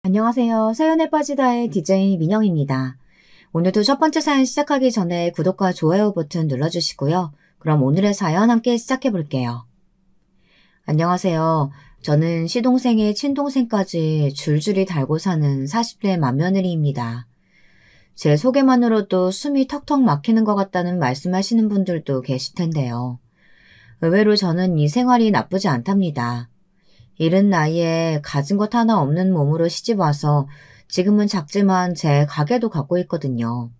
안녕하세요. 사연에 빠지다의 DJ 민영입니다. 오늘도 첫 번째 사연 시작하기 전에 구독과 좋아요 버튼 눌러주시고요. 그럼 오늘의 사연 함께 시작해 볼게요. 안녕하세요. 저는 시동생의 친동생까지 줄줄이 달고 사는 40대 맏며느리입니다. 제 소개만으로도 숨이 턱턱 막히는 것 같다는 말씀하시는 분들도 계실 텐데요. 의외로 저는 이 생활이 나쁘지 않답니다. 이른 나이에 가진 것 하나 없는 몸으로 시집와서 지금은 작지만 제 가게도 갖고 있거든요.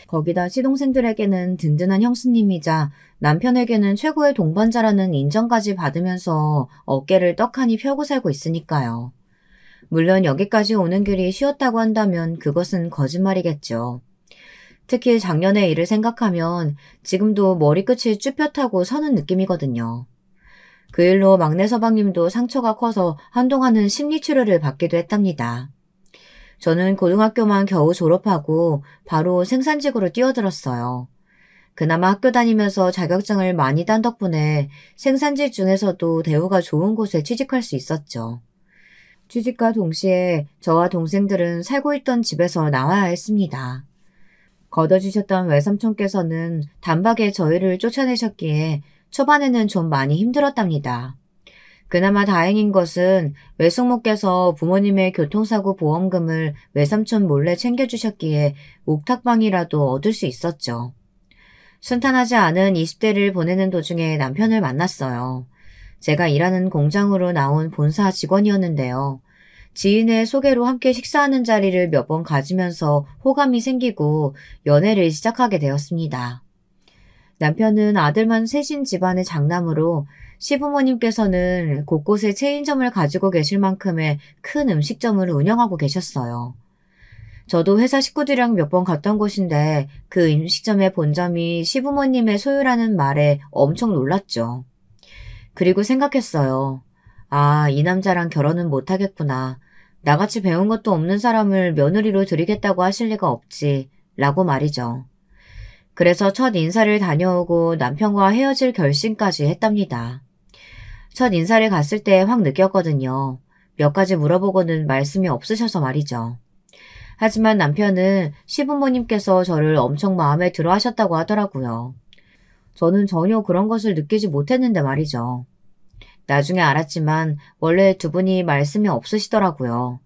거기다 시동생들에게는 든든한 형수님이자 남편에게는 최고의 동반자라는 인정까지 받으면서 어깨를 떡하니 펴고 살고 있으니까요. 물론 여기까지 오는 길이 쉬웠다고 한다면 그것은 거짓말이겠죠. 특히 작년의 일을 생각하면 지금도 머리끝이 쭈뼛하고 서는 느낌이거든요. 그 일로 막내 서방님도 상처가 커서 한동안은 심리치료를 받기도 했답니다. 저는 고등학교만 겨우 졸업하고 바로 생산직으로 뛰어들었어요. 그나마 학교 다니면서 자격증을 많이 딴 덕분에 생산직 중에서도 대우가 좋은 곳에 취직할 수 있었죠. 취직과 동시에 저와 동생들은 살고 있던 집에서 나와야 했습니다. 걷어주셨던 외삼촌께서는 단박에 저희를 쫓아내셨기에 초반에는 좀 많이 힘들었답니다. 그나마 다행인 것은 외숙모께서 부모님의 교통사고 보험금을 외삼촌 몰래 챙겨주셨기에 옥탑방이라도 얻을 수 있었죠. 순탄하지 않은 20대를 보내는 도중에 남편을 만났어요. 제가 일하는 공장으로 나온 본사 직원이었는데요. 지인의 소개로 함께 식사하는 자리를 몇 번 가지면서 호감이 생기고 연애를 시작하게 되었습니다. 남편은 아들만 셋인 집안의 장남으로 시부모님께서는 곳곳에 체인점을 가지고 계실 만큼의 큰 음식점을 운영하고 계셨어요. 저도 회사 식구들이랑 몇 번 갔던 곳인데 그 음식점의 본점이 시부모님의 소유라는 말에 엄청 놀랐죠. 그리고 생각했어요. 아, 이 남자랑 결혼은 못하겠구나. 나같이 배운 것도 없는 사람을 며느리로 들이겠다고 하실 리가 없지. 라고 말이죠. 그래서 첫 인사를 다녀오고 남편과 헤어질 결심까지 했답니다. 첫 인사를 갔을 때 확 느꼈거든요. 몇 가지 물어보고는 말씀이 없으셔서 말이죠. 하지만 남편은 시부모님께서 저를 엄청 마음에 들어 하셨다고 하더라고요. 저는 전혀 그런 것을 느끼지 못했는데 말이죠. 나중에 알았지만 원래 두 분이 말씀이 없으시더라고요.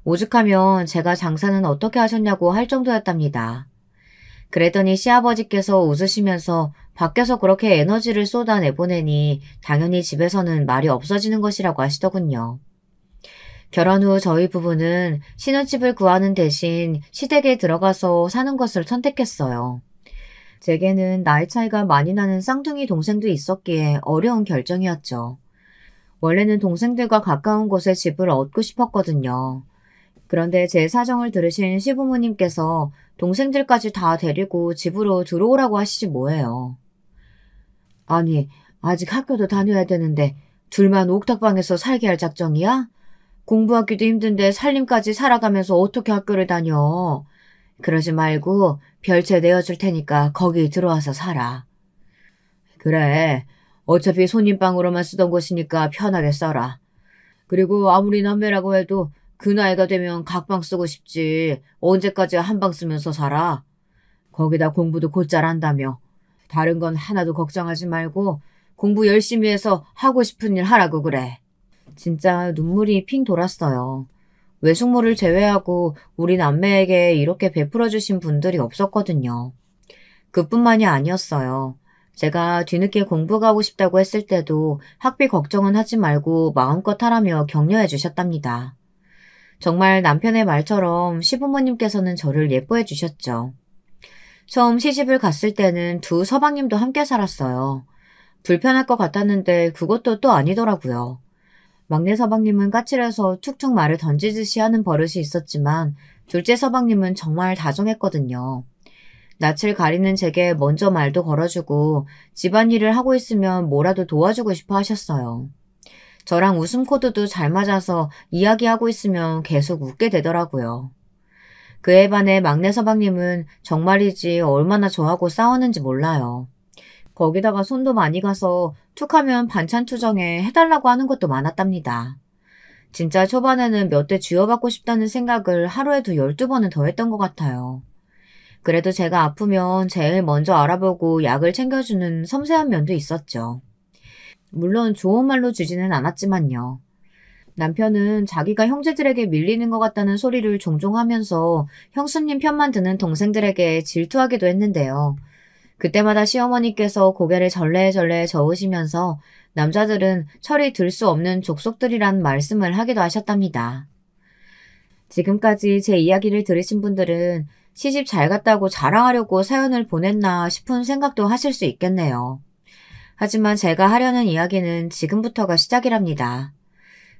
오죽하면 제가 장사는 어떻게 하셨냐고 할 정도였답니다. 그랬더니 시아버지께서 웃으시면서 밖에서 그렇게 에너지를 쏟아내보내니 당연히 집에서는 말이 없어지는 것이라고 하시더군요. 결혼 후 저희 부부는 신혼집을 구하는 대신 시댁에 들어가서 사는 것을 선택했어요. 제게는 나이 차이가 많이 나는 쌍둥이 동생도 있었기에 어려운 결정이었죠. 원래는 동생들과 가까운 곳에 집을 얻고 싶었거든요. 그런데 제 사정을 들으신 시부모님께서 동생들까지 다 데리고 집으로 들어오라고 하시지 뭐예요. 아니, 아직 학교도 다녀야 되는데 둘만 옥탑방에서 살게 할 작정이야? 공부하기도 힘든데 살림까지 살아가면서 어떻게 학교를 다녀? 그러지 말고 별채 내어줄 테니까 거기 들어와서 살아. 그래, 어차피 손님방으로만 쓰던 곳이니까 편하게 써라. 그리고 아무리 남매라고 해도 그 나이가 되면 각방 쓰고 싶지. 언제까지 한 방 쓰면서 살아? 거기다 공부도 곧잘 한다며. 다른 건 하나도 걱정하지 말고 공부 열심히 해서 하고 싶은 일 하라고 그래. 진짜 눈물이 핑 돌았어요. 외숙모를 제외하고 우리 남매에게 이렇게 베풀어 주신 분들이 없었거든요. 그뿐만이 아니었어요. 제가 뒤늦게 공부 가고 싶다고 했을 때도 학비 걱정은 하지 말고 마음껏 하라며 격려해 주셨답니다. 정말 남편의 말처럼 시부모님께서는 저를 예뻐해 주셨죠. 처음 시집을 갔을 때는 두 서방님도 함께 살았어요. 불편할 것 같았는데 그것도 또 아니더라고요. 막내 서방님은 까칠해서 툭툭 말을 던지듯이 하는 버릇이 있었지만 둘째 서방님은 정말 다정했거든요. 낯을 가리는 제게 먼저 말도 걸어주고 집안일을 하고 있으면 뭐라도 도와주고 싶어 하셨어요. 저랑 웃음 코드도 잘 맞아서 이야기하고 있으면 계속 웃게 되더라고요. 그에 반해 막내 서방님은 정말이지 얼마나 저하고 싸웠는지 몰라요. 거기다가 손도 많이 가서 툭하면 반찬 투정에 해달라고 하는 것도 많았답니다. 진짜 초반에는 몇 대 쥐어받고 싶다는 생각을 하루에도 12번은 더 했던 것 같아요. 그래도 제가 아프면 제일 먼저 알아보고 약을 챙겨주는 섬세한 면도 있었죠. 물론 좋은 말로 주지는 않았지만요. 남편은 자기가 형제들에게 밀리는 것 같다는 소리를 종종 하면서 형수님 편만 드는 동생들에게 질투하기도 했는데요. 그때마다 시어머니께서 고개를 절레절레 저으시면서 남자들은 철이 들 수 없는 족속들이란 말씀을 하기도 하셨답니다. 지금까지 제 이야기를 들으신 분들은 시집 잘 갔다고 자랑하려고 사연을 보냈나 싶은 생각도 하실 수 있겠네요. 하지만 제가 하려는 이야기는 지금부터가 시작이랍니다.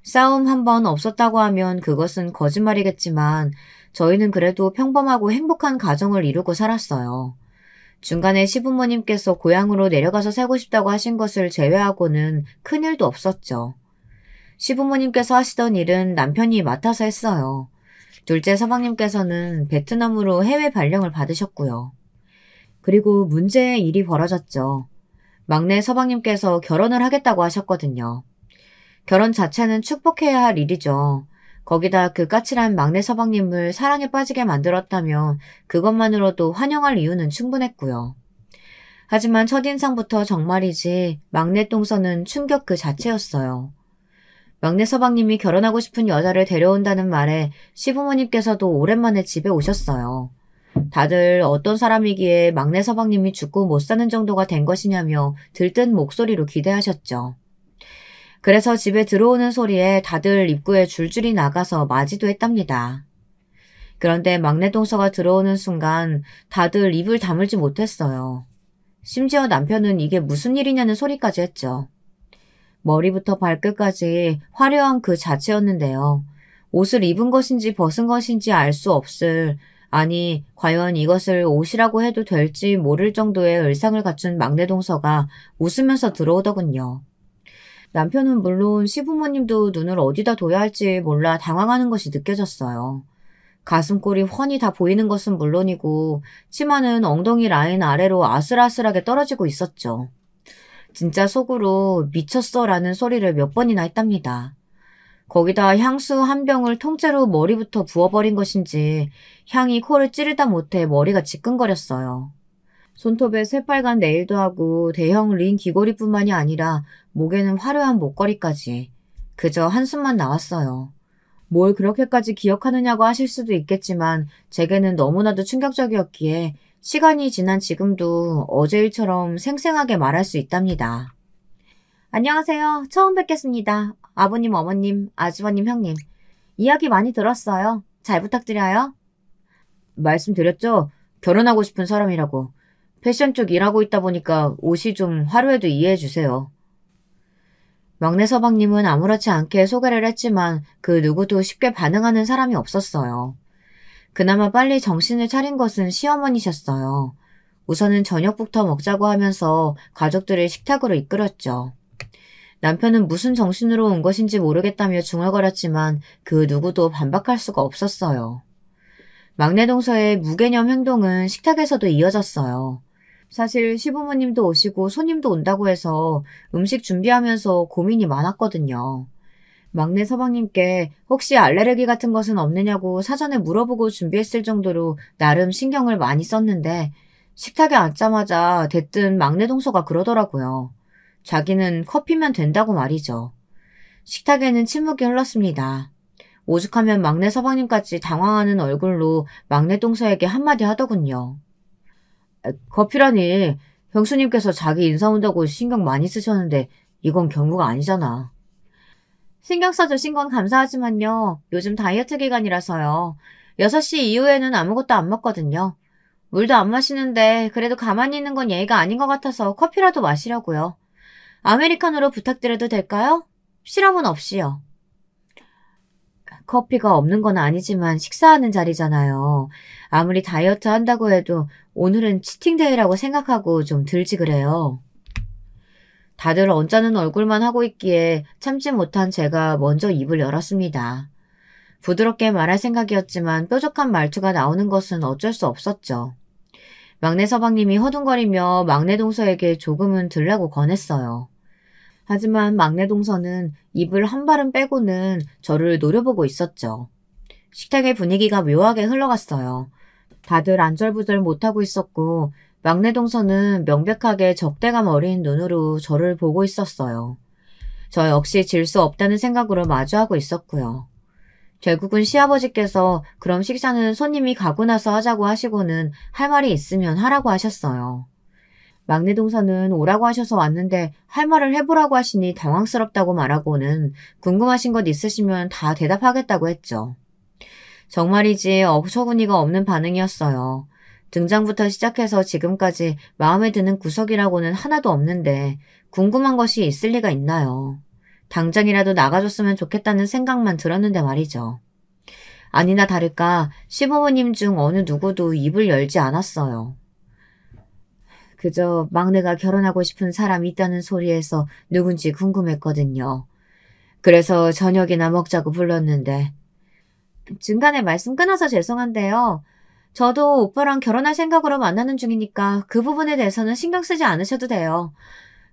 싸움 한 번 없었다고 하면 그것은 거짓말이겠지만 저희는 그래도 평범하고 행복한 가정을 이루고 살았어요. 중간에 시부모님께서 고향으로 내려가서 살고 싶다고 하신 것을 제외하고는 큰일도 없었죠. 시부모님께서 하시던 일은 남편이 맡아서 했어요. 둘째 서방님께서는 베트남으로 해외 발령을 받으셨고요. 그리고 문제의 일이 벌어졌죠. 막내 서방님께서 결혼을 하겠다고 하셨거든요. 결혼 자체는 축복해야 할 일이죠. 거기다 그 까칠한 막내 서방님을 사랑에 빠지게 만들었다면 그것만으로도 환영할 이유는 충분했고요. 하지만 첫인상부터 정말이지 막내 동서는 충격 그 자체였어요. 막내 서방님이 결혼하고 싶은 여자를 데려온다는 말에 시부모님께서도 오랜만에 집에 오셨어요. 다들 어떤 사람이기에 막내 서방님이 죽고 못 사는 정도가 된 것이냐며 들뜬 목소리로 기대하셨죠. 그래서 집에 들어오는 소리에 다들 입구에 줄줄이 나가서 맞이도 했답니다. 그런데 막내 동서가 들어오는 순간 다들 입을 다물지 못했어요. 심지어 남편은 이게 무슨 일이냐는 소리까지 했죠. 머리부터 발끝까지 화려한 그 자체였는데요. 옷을 입은 것인지 벗은 것인지 알 수 없을, 아니 과연 이것을 옷이라고 해도 될지 모를 정도의 의상을 갖춘 막내 동서가 웃으면서 들어오더군요. 남편은 물론 시부모님도 눈을 어디다 둬야 할지 몰라 당황하는 것이 느껴졌어요. 가슴골이 훤히 다 보이는 것은 물론이고 치마는 엉덩이 라인 아래로 아슬아슬하게 떨어지고 있었죠. 진짜 속으로 미쳤어 라는 소리를 몇 번이나 했답니다. 거기다 향수 한 병을 통째로 머리부터 부어버린 것인지 향이 코를 찌르다 못해 머리가 지끈거렸어요. 손톱에 새빨간 네일도 하고 대형 링 귀걸이뿐만이 아니라 목에는 화려한 목걸이까지. 그저 한숨만 나왔어요. 뭘 그렇게까지 기억하느냐고 하실 수도 있겠지만 제게는 너무나도 충격적이었기에 시간이 지난 지금도 어제 일처럼 생생하게 말할 수 있답니다. 안녕하세요. 처음 뵙겠습니다. 아버님, 어머님, 아주버님, 형님. 이야기 많이 들었어요. 잘 부탁드려요. 말씀드렸죠? 결혼하고 싶은 사람이라고. 패션 쪽 일하고 있다 보니까 옷이 좀 화려해도 이해해 주세요. 막내 서방님은 아무렇지 않게 소개를 했지만 그 누구도 쉽게 반응하는 사람이 없었어요. 그나마 빨리 정신을 차린 것은 시어머니셨어요. 우선은 저녁부터 먹자고 하면서 가족들을 식탁으로 이끌었죠. 남편은 무슨 정신으로 온 것인지 모르겠다며 중얼거렸지만 그 누구도 반박할 수가 없었어요. 막내 동서의 무개념 행동은 식탁에서도 이어졌어요. 사실 시부모님도 오시고 손님도 온다고 해서 음식 준비하면서 고민이 많았거든요. 막내 서방님께 혹시 알레르기 같은 것은 없느냐고 사전에 물어보고 준비했을 정도로 나름 신경을 많이 썼는데 식탁에 앉자마자 대뜸 막내 동서가 그러더라고요. 자기는 커피면 된다고 말이죠. 식탁에는 침묵이 흘렀습니다. 오죽하면 막내 서방님까지 당황하는 얼굴로 막내 동서에게 한마디 하더군요. 커피라니, 형수님께서 자기 인사 온다고 신경 많이 쓰셨는데 이건 경우가 아니잖아. 신경 써주신 건 감사하지만요. 요즘 다이어트 기간이라서요. 6시 이후에는 아무것도 안 먹거든요. 물도 안 마시는데 그래도 가만히 있는 건 예의가 아닌 것 같아서 커피라도 마시려고요. 아메리카노로 부탁드려도 될까요? 시럽은 없이요. 커피가 없는 건 아니지만 식사하는 자리잖아요. 아무리 다이어트 한다고 해도 오늘은 치팅데이라고 생각하고 좀 들지 그래요. 다들 언짢은 얼굴만 하고 있기에 참지 못한 제가 먼저 입을 열었습니다. 부드럽게 말할 생각이었지만 뾰족한 말투가 나오는 것은 어쩔 수 없었죠. 막내 서방님이 허둥거리며 막내 동서에게 조금은 들라고 권했어요. 하지만 막내 동서는 입을 한 발음 빼고는 저를 노려보고 있었죠. 식탁의 분위기가 묘하게 흘러갔어요. 다들 안절부절 못하고 있었고 막내 동서는 명백하게 적대감 어린 눈으로 저를 보고 있었어요. 저 역시 질 수 없다는 생각으로 마주하고 있었고요. 결국은 시아버지께서 그럼 식사는 손님이 가고 나서 하자고 하시고는 할 말이 있으면 하라고 하셨어요. 막내 동서는 오라고 하셔서 왔는데 할 말을 해보라고 하시니 당황스럽다고 말하고는 궁금하신 것 있으시면 다 대답하겠다고 했죠. 정말이지 어처구니가 없는 반응이었어요. 등장부터 시작해서 지금까지 마음에 드는 구석이라고는 하나도 없는데 궁금한 것이 있을 리가 있나요? 당장이라도 나가줬으면 좋겠다는 생각만 들었는데 말이죠. 아니나 다를까 시부모님 중 어느 누구도 입을 열지 않았어요. 그저 막내가 결혼하고 싶은 사람이 있다는 소리에서 누군지 궁금했거든요. 그래서 저녁이나 먹자고 불렀는데. 중간에 말씀 끊어서 죄송한데요. 저도 오빠랑 결혼할 생각으로 만나는 중이니까 그 부분에 대해서는 신경 쓰지 않으셔도 돼요.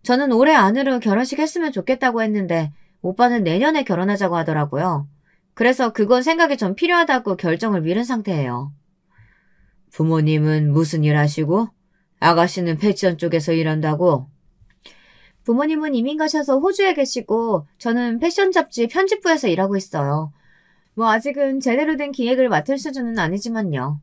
저는 올해 안으로 결혼식 했으면 좋겠다고 했는데 오빠는 내년에 결혼하자고 하더라고요. 그래서 그건 생각이 좀 필요하다고 결정을 미룬 상태예요. 부모님은 무슨 일 하시고? 아가씨는 패션 쪽에서 일한다고? 부모님은 이민 가셔서 호주에 계시고 저는 패션 잡지 편집부에서 일하고 있어요. 뭐 아직은 제대로 된 기획을 맡을 수준은 아니지만요.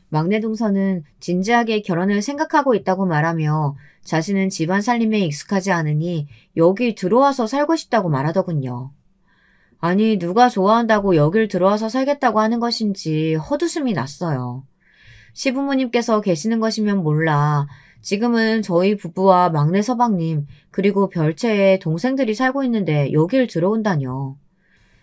막내 동서는 진지하게 결혼을 생각하고 있다고 말하며 자신은 집안 살림에 익숙하지 않으니 여기 들어와서 살고 싶다고 말하더군요. 아니 누가 좋아한다고 여길 들어와서 살겠다고 하는 것인지 헛웃음이 났어요. 시부모님께서 계시는 것이면 몰라 지금은 저희 부부와 막내 서방님 그리고 별채의 동생들이 살고 있는데 여길 들어온다뇨.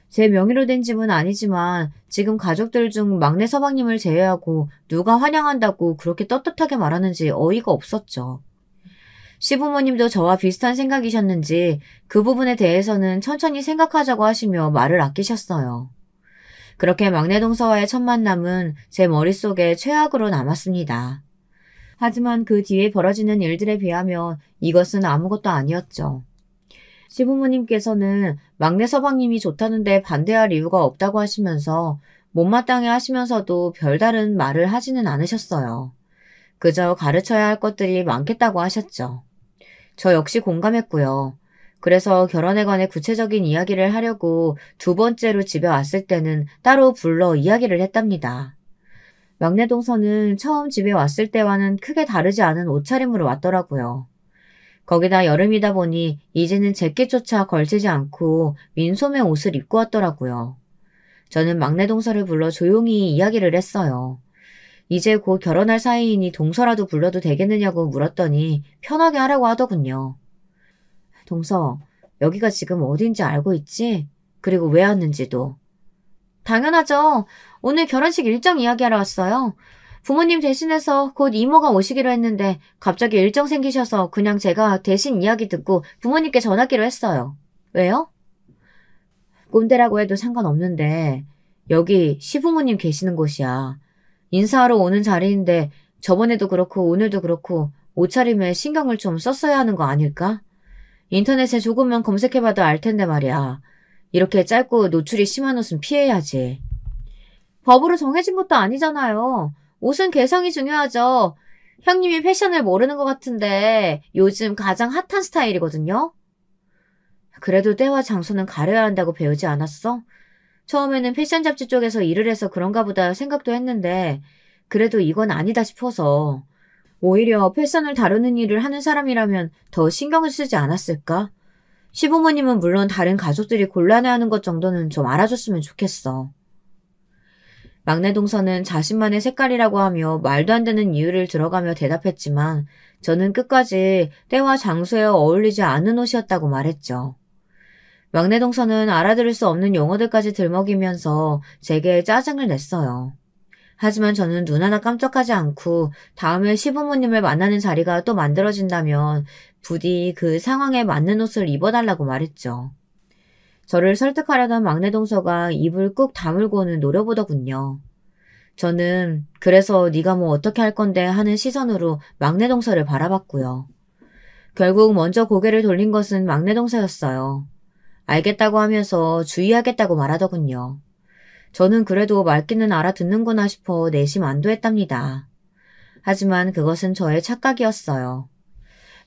제 명의로 된 집은 아니지만 지금 가족들 중 막내 서방님을 제외하고 누가 환영한다고 그렇게 떳떳하게 말하는지 어이가 없었죠. 시부모님도 저와 비슷한 생각이셨는지 그 부분에 대해서는 천천히 생각하자고 하시며 말을 아끼셨어요. 그렇게 막내 동서와의 첫 만남은 제 머릿속에 최악으로 남았습니다. 하지만 그 뒤에 벌어지는 일들에 비하면 이것은 아무것도 아니었죠. 시부모님께서는 막내 서방님이 좋다는데 반대할 이유가 없다고 하시면서 못마땅해 하시면서도 별다른 말을 하지는 않으셨어요. 그저 가르쳐야 할 것들이 많겠다고 하셨죠. 저 역시 공감했고요. 그래서 결혼에 관해 구체적인 이야기를 하려고 두 번째로 집에 왔을 때는 따로 불러 이야기를 했답니다. 막내 동서는 처음 집에 왔을 때와는 크게 다르지 않은 옷차림으로 왔더라고요. 거기다 여름이다 보니 이제는 재킷조차 걸치지 않고 민소매 옷을 입고 왔더라고요. 저는 막내 동서를 불러 조용히 이야기를 했어요. 이제 곧 결혼할 사이이니 동서라도 불러도 되겠느냐고 물었더니 편하게 하라고 하더군요. 동서, 여기가 지금 어딘지 알고 있지? 그리고 왜 왔는지도. 당연하죠. 오늘 결혼식 일정 이야기하러 왔어요. 부모님 대신해서 곧 이모가 오시기로 했는데 갑자기 일정 생기셔서 그냥 제가 대신 이야기 듣고 부모님께 전하기로 했어요. 왜요? 꼰대라고 해도 상관없는데 여기 시부모님 계시는 곳이야. 인사하러 오는 자리인데 저번에도 그렇고 오늘도 그렇고 옷차림에 신경을 좀 썼어야 하는 거 아닐까? 인터넷에 조금만 검색해봐도 알 텐데 말이야. 이렇게 짧고 노출이 심한 옷은 피해야지. 법으로 정해진 것도 아니잖아요. 옷은 개성이 중요하죠. 형님이 패션을 모르는 것 같은데 요즘 가장 핫한 스타일이거든요. 그래도 때와 장소는 가려야 한다고 배우지 않았어? 처음에는 패션 잡지 쪽에서 일을 해서 그런가 보다 생각도 했는데 그래도 이건 아니다 싶어서 오히려 패션을 다루는 일을 하는 사람이라면 더 신경을 쓰지 않았을까? 시부모님은 물론 다른 가족들이 곤란해하는 것 정도는 좀 알아줬으면 좋겠어. 막내 동서는 자신만의 색깔이라고 하며 말도 안 되는 이유를 들어가며 대답했지만 저는 끝까지 때와 장소에 어울리지 않는 옷이었다고 말했죠. 막내 동서는 알아들을 수 없는 용어들까지 들먹이면서 제게 짜증을 냈어요. 하지만 저는 눈 하나 깜짝하지 않고 다음에 시부모님을 만나는 자리가 또 만들어진다면 부디 그 상황에 맞는 옷을 입어달라고 말했죠. 저를 설득하려던 막내 동서가 입을 꾹 다물고는 노려보더군요. 저는 그래서 네가 뭐 어떻게 할 건데 하는 시선으로 막내 동서를 바라봤고요. 결국 먼저 고개를 돌린 것은 막내 동서였어요. 알겠다고 하면서 주의하겠다고 말하더군요. 저는 그래도 말귀는 알아듣는구나 싶어 내심 안도했답니다. 하지만 그것은 저의 착각이었어요.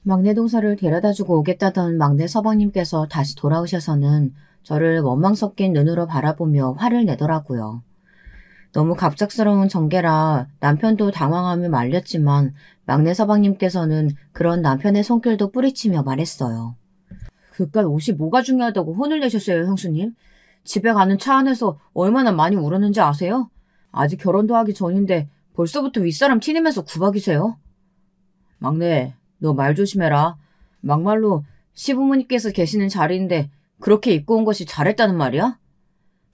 막내 동서를 데려다주고 오겠다던 막내 서방님께서 다시 돌아오셔서는 저를 원망 섞인 눈으로 바라보며 화를 내더라고요. 너무 갑작스러운 전개라 남편도 당황하며 말렸지만 막내 서방님께서는 그런 남편의 손길도 뿌리치며 말했어요. 그깟 옷이 뭐가 중요하다고 혼을 내셨어요, 형수님? 집에 가는 차 안에서 얼마나 많이 울었는지 아세요? 아직 결혼도 하기 전인데 벌써부터 윗사람 티내면서 구박이세요? 막내, 너 말 조심해라. 막말로 시부모님께서 계시는 자리인데 그렇게 입고 온 것이 잘했다는 말이야?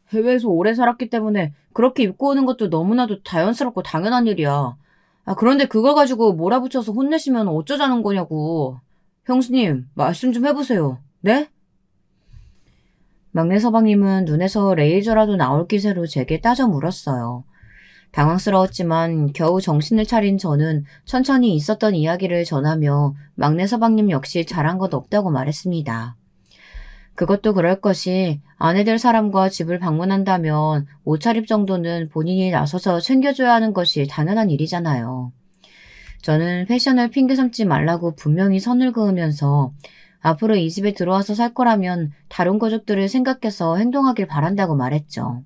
해외에서 오래 살았기 때문에 그렇게 입고 오는 것도 너무나도 자연스럽고 당연한 일이야. 그런데 그걸 가지고 몰아붙여서 혼내시면 어쩌자는 거냐고. 형수님, 말씀 좀 해보세요. 네? 막내 서방님은 눈에서 레이저라도 나올 기세로 제게 따져 물었어요. 당황스러웠지만 겨우 정신을 차린 저는 천천히 있었던 이야기를 전하며 막내 서방님 역시 잘한 것 없다고 말했습니다. 그것도 그럴 것이 아내 될 사람과 집을 방문한다면 옷차림 정도는 본인이 나서서 챙겨줘야 하는 것이 당연한 일이잖아요. 저는 패션을 핑계 삼지 말라고 분명히 선을 그으면서 앞으로 이 집에 들어와서 살 거라면 다른 가족들을 생각해서 행동하길 바란다고 말했죠.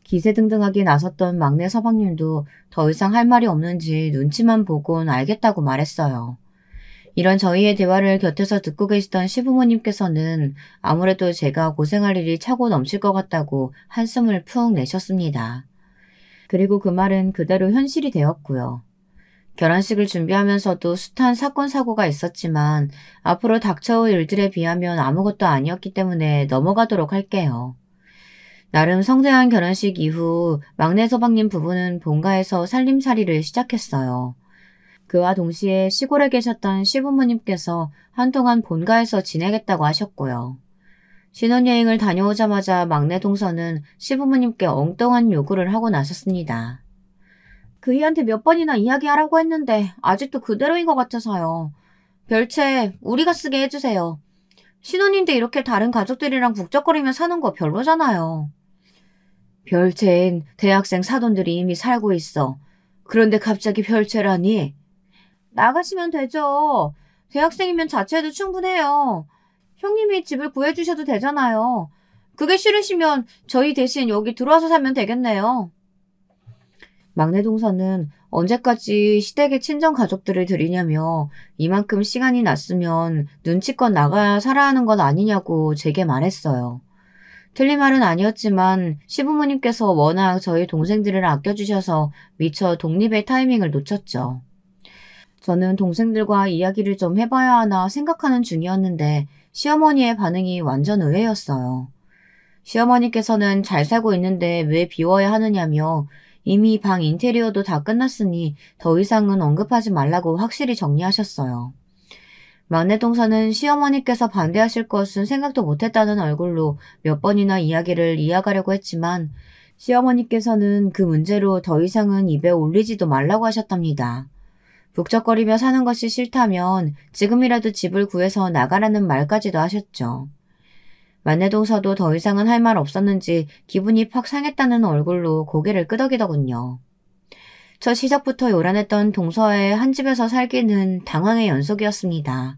기세등등하게 나섰던 막내 서방님도 더 이상 할 말이 없는지 눈치만 보곤 알겠다고 말했어요. 이런 저희의 대화를 곁에서 듣고 계시던 시부모님께서는 아무래도 제가 고생할 일이 차고 넘칠 것 같다고 한숨을 푹 내셨습니다. 그리고 그 말은 그대로 현실이 되었고요. 결혼식을 준비하면서도 숱한 사건 사고가 있었지만 앞으로 닥쳐올 일들에 비하면 아무것도 아니었기 때문에 넘어가도록 할게요. 나름 성대한 결혼식 이후 막내 서방님 부부는 본가에서 살림살이를 시작했어요. 그와 동시에 시골에 계셨던 시부모님께서 한동안 본가에서 지내겠다고 하셨고요. 신혼여행을 다녀오자마자 막내 동서는 시부모님께 엉뚱한 요구를 하고 나섰습니다. 그이한테 몇 번이나 이야기하라고 했는데 아직도 그대로인 것 같아서요. 별채 우리가 쓰게 해주세요. 신혼인데 이렇게 다른 가족들이랑 북적거리며 사는 거 별로잖아요. 별채엔 대학생 사돈들이 이미 살고 있어. 그런데 갑자기 별채라니? 나가시면 되죠. 대학생이면 자취해도 충분해요. 형님이 집을 구해주셔도 되잖아요. 그게 싫으시면 저희 대신 여기 들어와서 살면 되겠네요. 막내 동서는 언제까지 시댁의 친정 가족들을 들이냐며 이만큼 시간이 났으면 눈치껏 나가야 살아야 하는 건 아니냐고 제게 말했어요. 틀린 말은 아니었지만 시부모님께서 워낙 저희 동생들을 아껴주셔서 미처 독립의 타이밍을 놓쳤죠. 저는 동생들과 이야기를 좀 해봐야 하나 생각하는 중이었는데 시어머니의 반응이 완전 의외였어요. 시어머니께서는 잘 살고 있는데 왜 비워야 하느냐며 이미 방 인테리어도 다 끝났으니 더 이상은 언급하지 말라고 확실히 정리하셨어요. 막내 동서는 시어머니께서 반대하실 것은 생각도 못했다는 얼굴로 몇 번이나 이야기를 이어가려고 했지만 시어머니께서는 그 문제로 더 이상은 입에 올리지도 말라고 하셨답니다. 북적거리며 사는 것이 싫다면 지금이라도 집을 구해서 나가라는 말까지도 하셨죠. 막내 동서도 더 이상은 할 말 없었는지 기분이 팍 상했다는 얼굴로 고개를 끄덕이더군요. 첫 시작부터 요란했던 동서의 한 집에서 살기는 당황의 연속이었습니다.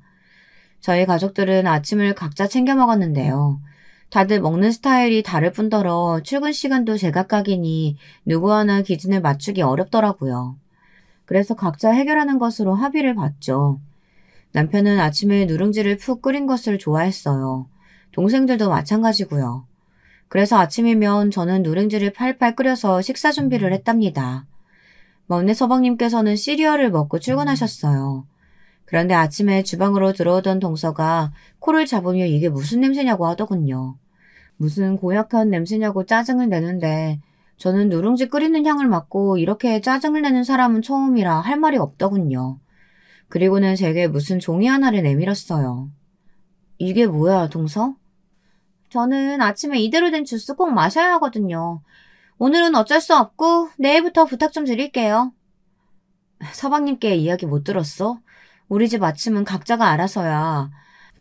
저희 가족들은 아침을 각자 챙겨 먹었는데요. 다들 먹는 스타일이 다를 뿐더러 출근 시간도 제각각이니 누구 하나 기준을 맞추기 어렵더라고요. 그래서 각자 해결하는 것으로 합의를 봤죠. 남편은 아침에 누룽지를 푹 끓인 것을 좋아했어요. 동생들도 마찬가지고요. 그래서 아침이면 저는 누룽지를 팔팔 끓여서 식사 준비를 했답니다. 막내 서방님께서는 시리얼을 먹고 출근하셨어요. 그런데 아침에 주방으로 들어오던 동서가 코를 잡으며 이게 무슨 냄새냐고 하더군요. 무슨 고약한 냄새냐고 짜증을 내는데 저는 누룽지 끓이는 향을 맡고 이렇게 짜증을 내는 사람은 처음이라 할 말이 없더군요. 그리고는 제게 무슨 종이 하나를 내밀었어요. 이게 뭐야, 동서? 저는 아침에 이대로 된 주스 꼭 마셔야 하거든요. 오늘은 어쩔 수 없고 내일부터 부탁 좀 드릴게요. 서방님께 이야기 못 들었어? 우리 집 아침은 각자가 알아서야.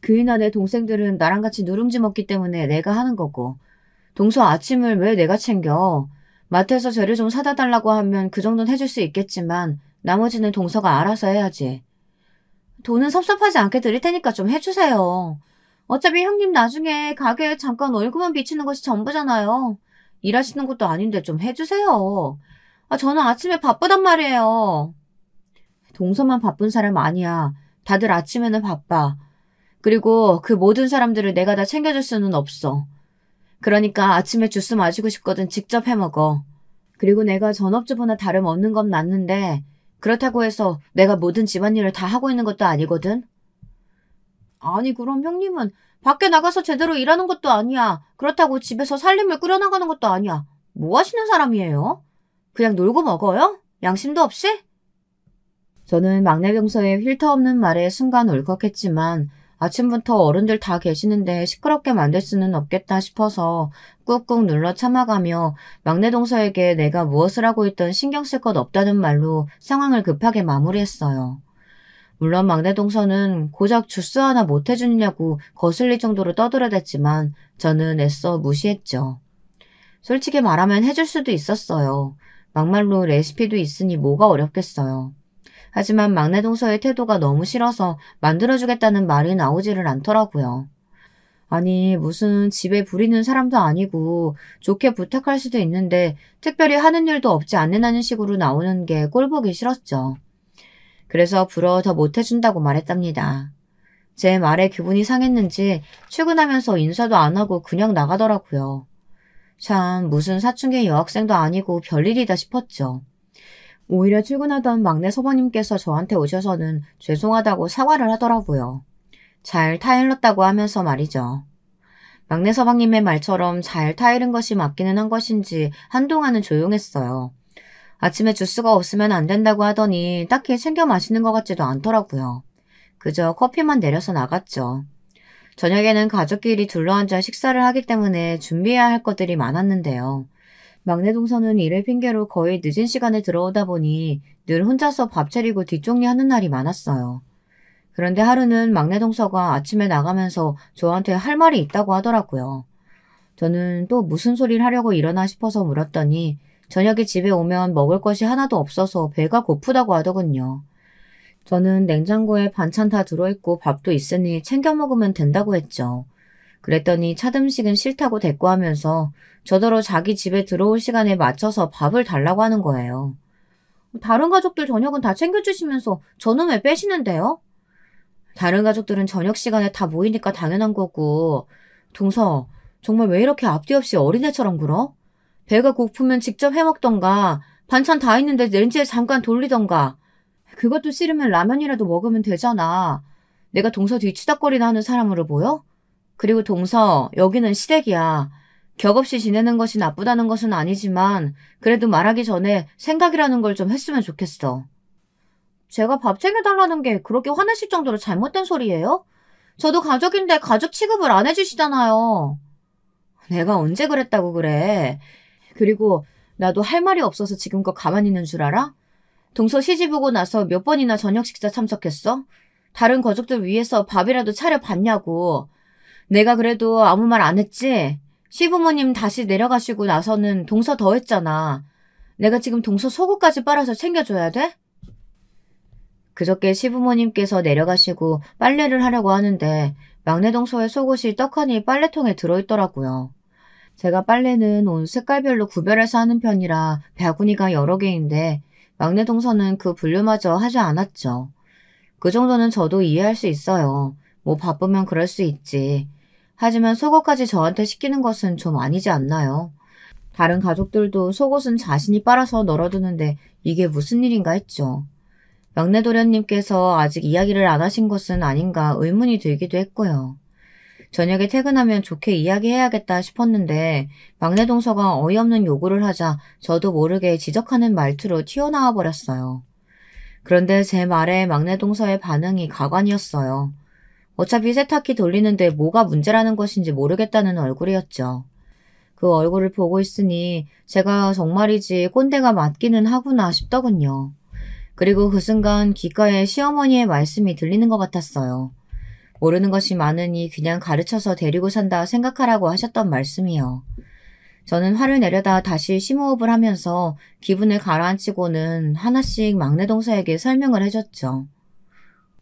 그이나 내 동생들은 나랑 같이 누룽지 먹기 때문에 내가 하는 거고. 동서 아침을 왜 내가 챙겨? 마트에서 재료 좀 사다 달라고 하면 그 정도는 해줄 수 있겠지만 나머지는 동서가 알아서 해야지. 돈은 섭섭하지 않게 드릴 테니까 좀 해주세요. 어차피 형님 나중에 가게에 잠깐 얼굴만 비치는 것이 전부잖아요. 일하시는 것도 아닌데 좀 해주세요. 저는 아침에 바쁘단 말이에요. 동서만 바쁜 사람 아니야. 다들 아침에는 바빠. 그리고 그 모든 사람들을 내가 다 챙겨줄 수는 없어. 그러니까 아침에 주스 마시고 싶거든 직접 해먹어. 그리고 내가 전업주부나 다름없는 건 맞는데 그렇다고 해서 내가 모든 집안일을 다 하고 있는 것도 아니거든. 아니 그럼 형님은 밖에 나가서 제대로 일하는 것도 아니야. 그렇다고 집에서 살림을 꾸려나가는 것도 아니야. 뭐 하시는 사람이에요? 그냥 놀고 먹어요? 양심도 없이? 저는 막내 병서의 필터 없는 말에 순간 울컥했지만 아침부터 어른들 다 계시는데 시끄럽게 만들 수는 없겠다 싶어서 꾹꾹 눌러 참아가며 막내 동서에게 내가 무엇을 하고 있든 신경 쓸 것 없다는 말로 상황을 급하게 마무리했어요. 물론 막내 동서는 고작 주스 하나 못 해주냐고 거슬릴 정도로 떠들어댔지만 저는 애써 무시했죠. 솔직히 말하면 해줄 수도 있었어요. 막말로 레시피도 있으니 뭐가 어렵겠어요. 하지만 막내 동서의 태도가 너무 싫어서 만들어주겠다는 말이 나오지를 않더라고요. 아니 무슨 집에 부리는 사람도 아니고 좋게 부탁할 수도 있는데 특별히 하는 일도 없지 않는다는 식으로 나오는 게 꼴보기 싫었죠. 그래서 불어 더 못해준다고 말했답니다. 제 말에 기분이 상했는지 출근하면서 인사도 안 하고 그냥 나가더라고요. 참 무슨 사춘기 여학생도 아니고 별일이다 싶었죠. 오히려 출근하던 막내 서방님께서 저한테 오셔서는 죄송하다고 사과를 하더라고요. 잘 타일렀다고 하면서 말이죠. 막내 서방님의 말처럼 잘 타이른 것이 맞기는 한 것인지 한동안은 조용했어요. 아침에 주스가 없으면 안 된다고 하더니 딱히 챙겨 마시는 것 같지도 않더라고요. 그저 커피만 내려서 나갔죠. 저녁에는 가족끼리 둘러앉아 식사를 하기 때문에 준비해야 할 것들이 많았는데요. 막내 동서는 일을 핑계로 거의 늦은 시간에 들어오다 보니 늘 혼자서 밥 차리고 뒷정리하는 날이 많았어요. 그런데 하루는 막내 동서가 아침에 나가면서 저한테 할 말이 있다고 하더라고요. 저는 또 무슨 소리를 하려고 일어나 싶어서 물었더니 저녁에 집에 오면 먹을 것이 하나도 없어서 배가 고프다고 하더군요. 저는 냉장고에 반찬 다 들어있고 밥도 있으니 챙겨 먹으면 된다고 했죠. 그랬더니 찻음식은 싫다고 대꾸하면서 저더러 자기 집에 들어올 시간에 맞춰서 밥을 달라고 하는 거예요. 다른 가족들 저녁은 다 챙겨주시면서 저는 왜 빼시는데요? 다른 가족들은 저녁 시간에 다 모이니까 당연한 거고 동서 정말 왜 이렇게 앞뒤 없이 어린애처럼 굴어? 배가 고프면 직접 해먹던가 반찬 다 있는데 렌즈에 잠깐 돌리던가 그것도 싫으면 라면이라도 먹으면 되잖아. 내가 동서 뒤치다꺼리나 하는 사람으로 보여? 그리고 동서 여기는 시댁이야. 격 없이 지내는 것이 나쁘다는 것은 아니지만 그래도 말하기 전에 생각이라는 걸 좀 했으면 좋겠어. 제가 밥 챙겨달라는 게 그렇게 화내실 정도로 잘못된 소리예요? 저도 가족인데 가족 취급을 안 해주시잖아요. 내가 언제 그랬다고 그래. 그리고 나도 할 말이 없어서 지금껏 가만히 있는 줄 알아? 동서 시집 오고 나서 몇 번이나 저녁 식사 참석했어? 다른 가족들 위해서 밥이라도 차려봤냐고. 내가 그래도 아무 말 안 했지? 시부모님 다시 내려가시고 나서는 동서 더 했잖아. 내가 지금 동서 속옷까지 빨아서 챙겨줘야 돼? 그저께 시부모님께서 내려가시고 빨래를 하려고 하는데 막내 동서의 속옷이 떡하니 빨래통에 들어있더라고요. 제가 빨래는 옷 색깔별로 구별해서 하는 편이라 바구니가 여러 개인데 막내 동서는 그 분류마저 하지 않았죠. 그 정도는 저도 이해할 수 있어요. 뭐 바쁘면 그럴 수 있지. 하지만 속옷까지 저한테 시키는 것은 좀 아니지 않나요? 다른 가족들도 속옷은 자신이 빨아서 널어두는데 이게 무슨 일인가 했죠. 막내 도련님께서 아직 이야기를 안 하신 것은 아닌가 의문이 들기도 했고요. 저녁에 퇴근하면 좋게 이야기해야겠다 싶었는데 막내 동서가 어이없는 요구를 하자 저도 모르게 지적하는 말투로 튀어나와 버렸어요. 그런데 제 말에 막내 동서의 반응이 가관이었어요. 어차피 세탁기 돌리는데 뭐가 문제라는 것인지 모르겠다는 얼굴이었죠. 그 얼굴을 보고 있으니 제가 정말이지 꼰대가 맞기는 하구나 싶더군요. 그리고 그 순간 귓가에 시어머니의 말씀이 들리는 것 같았어요. 모르는 것이 많으니 그냥 가르쳐서 데리고 산다 생각하라고 하셨던 말씀이요. 저는 화를 내려다 다시 심호흡을 하면서 기분을 가라앉히고는 하나씩 막내 동서에게 설명을 해줬죠.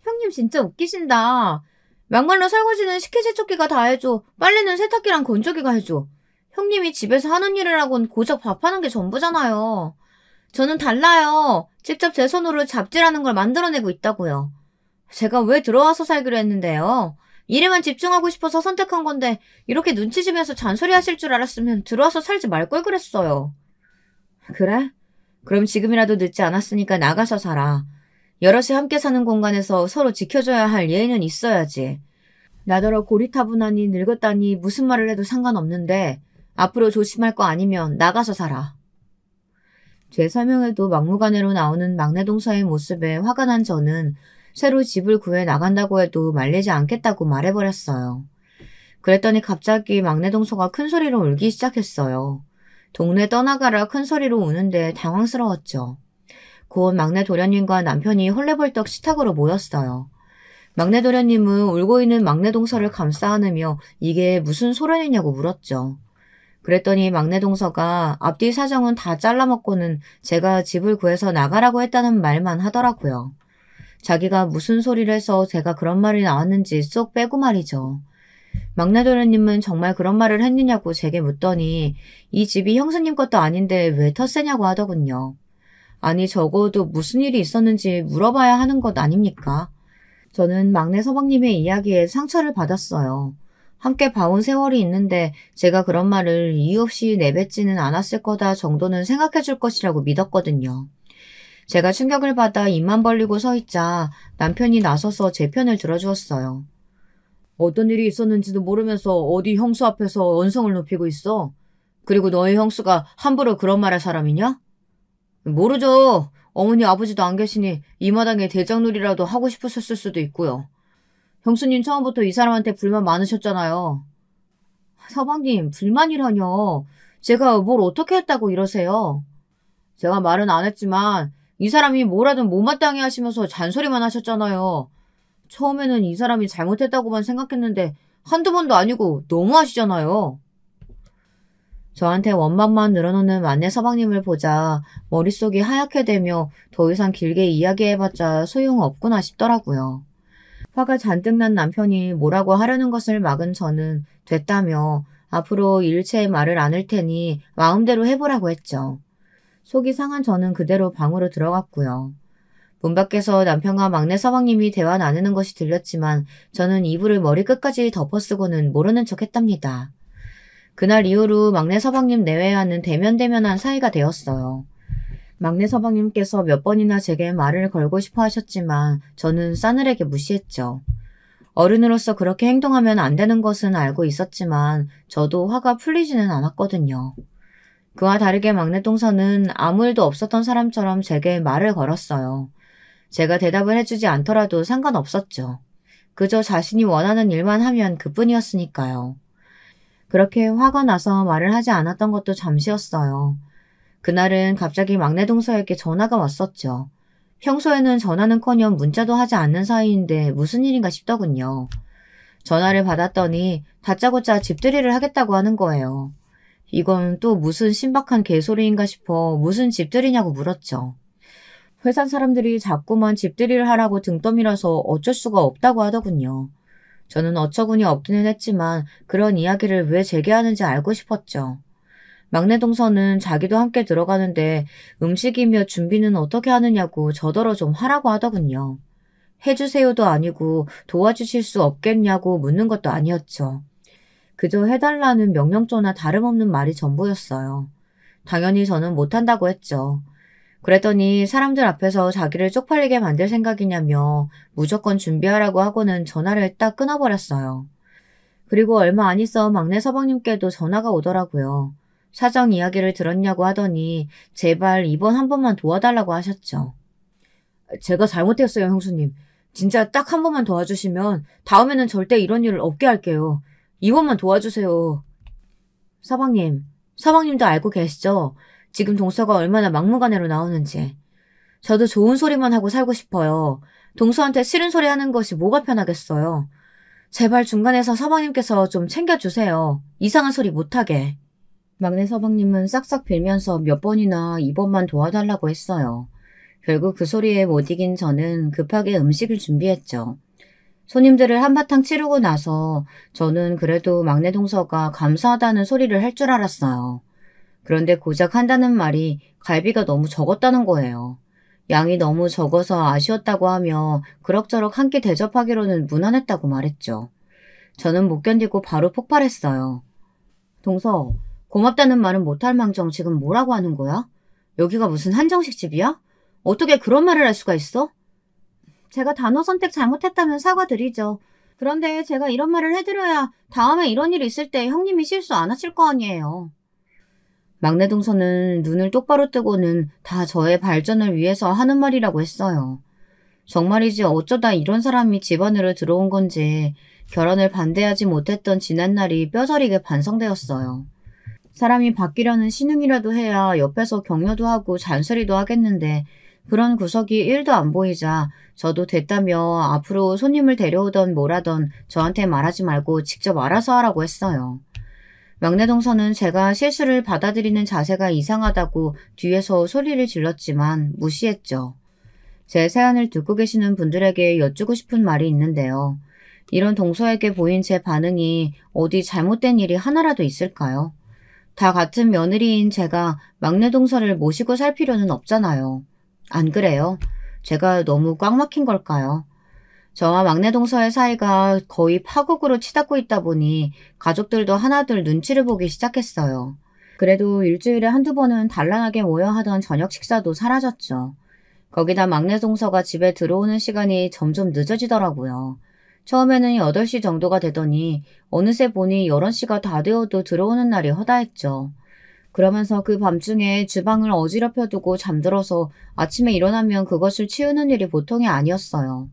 형님 진짜 웃기신다. 막말로 설거지는 식기세척기가 다 해줘. 빨래는 세탁기랑 건조기가 해줘. 형님이 집에서 하는 일이라곤 고작 밥하는 게 전부잖아요. 저는 달라요. 직접 제 손으로 잡지라는 걸 만들어내고 있다고요. 제가 왜 들어와서 살기로 했는데요. 일에만 집중하고 싶어서 선택한 건데 이렇게 눈치 주면서 잔소리 하실 줄 알았으면 들어와서 살지 말 걸 그랬어요. 그래? 그럼 지금이라도 늦지 않았으니까 나가서 살아. 여럿이 함께 사는 공간에서 서로 지켜줘야 할 예의는 있어야지. 나더러 고리타분하니 늙었다니 무슨 말을 해도 상관없는데 앞으로 조심할 거 아니면 나가서 살아. 제 설명에도 막무가내로 나오는 막내 동서의 모습에 화가 난 저는 새로 집을 구해 나간다고 해도 말리지 않겠다고 말해버렸어요. 그랬더니 갑자기 막내 동서가 큰 소리로 울기 시작했어요. 동네 떠나가라 큰 소리로 우는데 당황스러웠죠. 곧 막내 도련님과 남편이 헐레벌떡 식탁으로 모였어요. 막내 도련님은 울고 있는 막내 동서를 감싸 안으며 이게 무슨 소란이냐고 물었죠. 그랬더니 막내 동서가 앞뒤 사정은 다 잘라먹고는 제가 집을 구해서 나가라고 했다는 말만 하더라고요. 자기가 무슨 소리를 해서 제가 그런 말이 나왔는지 쏙 빼고 말이죠. 막내 도련님은 정말 그런 말을 했느냐고 제게 묻더니 이 집이 형수님 것도 아닌데 왜 텃세냐고 하더군요. 아니 적어도 무슨 일이 있었는지 물어봐야 하는 것 아닙니까? 저는 막내 서방님의 이야기에 상처를 받았어요. 함께 봐온 세월이 있는데 제가 그런 말을 이유 없이 내뱉지는 않았을 거다 정도는 생각해 줄 것이라고 믿었거든요. 제가 충격을 받아 입만 벌리고 서 있자 남편이 나서서 제 편을 들어주었어요. 어떤 일이 있었는지도 모르면서 어디 형수 앞에서 언성을 높이고 있어? 그리고 너희 형수가 함부로 그런 말할 사람이냐? 모르죠. 어머니 아버지도 안 계시니 이 마당에 대장놀이라도 하고 싶으셨을 수도 있고요. 형수님 처음부터 이 사람한테 불만 많으셨잖아요. 서방님, 불만이라뇨. 제가 뭘 어떻게 했다고 이러세요? 제가 말은 안 했지만 이 사람이 뭐라든 못마땅해 하시면서 잔소리만 하셨잖아요. 처음에는 이 사람이 잘못했다고만 생각했는데 한두 번도 아니고 너무하시잖아요. 저한테 원망만 늘어놓는 만내 서방님을 보자 머릿속이 하얗게 되며 더 이상 길게 이야기해봤자 소용없구나 싶더라고요. 화가 잔뜩 난 남편이 뭐라고 하려는 것을 막은 저는 됐다며 앞으로 일체의 말을 안 할 테니 마음대로 해보라고 했죠. 속이 상한 저는 그대로 방으로 들어갔고요. 문 밖에서 남편과 막내 서방님이 대화 나누는 것이 들렸지만 저는 이불을 머리끝까지 덮어쓰고는 모르는 척 했답니다. 그날 이후로 막내 서방님 내외와는 대면대면한 사이가 되었어요. 막내 서방님께서 몇 번이나 제게 말을 걸고 싶어 하셨지만 저는 싸늘하게 무시했죠. 어른으로서 그렇게 행동하면 안 되는 것은 알고 있었지만 저도 화가 풀리지는 않았거든요. 그와 다르게 막내 동서는 아무 일도 없었던 사람처럼 제게 말을 걸었어요. 제가 대답을 해주지 않더라도 상관없었죠. 그저 자신이 원하는 일만 하면 그뿐이었으니까요. 그렇게 화가 나서 말을 하지 않았던 것도 잠시였어요. 그날은 갑자기 막내 동서에게 전화가 왔었죠. 평소에는 전화는커녕 문자도 하지 않는 사이인데 무슨 일인가 싶더군요. 전화를 받았더니 다짜고짜 집들이를 하겠다고 하는 거예요. 이건 또 무슨 신박한 개소리인가 싶어 무슨 집들이냐고 물었죠. 회사 사람들이 자꾸만 집들이를 하라고 등 떠밀어서 어쩔 수가 없다고 하더군요. 저는 어처구니 없기는 했지만 그런 이야기를 왜 제게 하는지 알고 싶었죠. 막내 동서는 자기도 함께 들어가는데 음식이며 준비는 어떻게 하느냐고 저더러 좀 하라고 하더군요. 해주세요도 아니고 도와주실 수 없겠냐고 묻는 것도 아니었죠. 그저 해달라는 명령조나 다름없는 말이 전부였어요. 당연히 저는 못한다고 했죠. 그랬더니 사람들 앞에서 자기를 쪽팔리게 만들 생각이냐며 무조건 준비하라고 하고는 전화를 딱 끊어버렸어요. 그리고 얼마 안 있어 막내 서방님께도 전화가 오더라고요. 사정 이야기를 들었냐고 하더니 제발 이번 한 번만 도와달라고 하셨죠. 제가 잘못했어요, 형수님. 진짜 딱 한 번만 도와주시면 다음에는 절대 이런 일을 없게 할게요. 이번만 도와주세요. 서방님도 알고 계시죠? 지금 동서가 얼마나 막무가내로 나오는지. 저도 좋은 소리만 하고 살고 싶어요. 동서한테 싫은 소리 하는 것이 뭐가 편하겠어요. 제발 중간에서 서방님께서 좀 챙겨주세요. 이상한 소리 못하게. 막내 서방님은 싹싹 빌면서 몇 번이나 이번만 도와달라고 했어요. 결국 그 소리에 못 이긴 저는 급하게 음식을 준비했죠. 손님들을 한바탕 치르고 나서 저는 그래도 막내 동서가 감사하다는 소리를 할 줄 알았어요. 그런데 고작 한다는 말이 갈비가 너무 적었다는 거예요. 양이 너무 적어서 아쉬웠다고 하며 그럭저럭 한 끼 대접하기로는 무난했다고 말했죠. 저는 못 견디고 바로 폭발했어요. 동서, 고맙다는 말은 못할 망정 지금 뭐라고 하는 거야? 여기가 무슨 한정식 집이야? 어떻게 그런 말을 할 수가 있어? 제가 단어 선택 잘못했다면 사과드리죠. 그런데 제가 이런 말을 해드려야 다음에 이런 일이 있을 때 형님이 실수 안 하실 거 아니에요. 막내 동서는 눈을 똑바로 뜨고는 다 저의 발전을 위해서 하는 말이라고 했어요. 정말이지 어쩌다 이런 사람이 집안으로 들어온 건지 결혼을 반대하지 못했던 지난날이 뼈저리게 반성되었어요. 사람이 바뀌려는 신용이라도 해야 옆에서 격려도 하고 잔소리도 하겠는데 그런 구석이 1도 안 보이자 저도 됐다며 앞으로 손님을 데려오던 뭐라던 저한테 말하지 말고 직접 알아서 하라고 했어요. 막내 동서는 제가 실수를 받아들이는 자세가 이상하다고 뒤에서 소리를 질렀지만 무시했죠. 제 사연을 듣고 계시는 분들에게 여쭈고 싶은 말이 있는데요. 이런 동서에게 보인 제 반응이 어디 잘못된 일이 하나라도 있을까요? 다 같은 며느리인 제가 막내 동서를 모시고 살 필요는 없잖아요. 안 그래요? 제가 너무 꽉 막힌 걸까요? 저와 막내 동서의 사이가 거의 파국으로 치닫고 있다 보니 가족들도 하나둘 눈치를 보기 시작했어요. 그래도 일주일에 한두 번은 단란하게 모여 하던 저녁 식사도 사라졌죠. 거기다 막내 동서가 집에 들어오는 시간이 점점 늦어지더라고요. 처음에는 8시 정도가 되더니 어느새 보니 11시가 다 되어도 들어오는 날이 허다했죠. 그러면서 그 밤중에 주방을 어지럽혀 두고 잠들어서 아침에 일어나면 그것을 치우는 일이 보통이 아니었어요.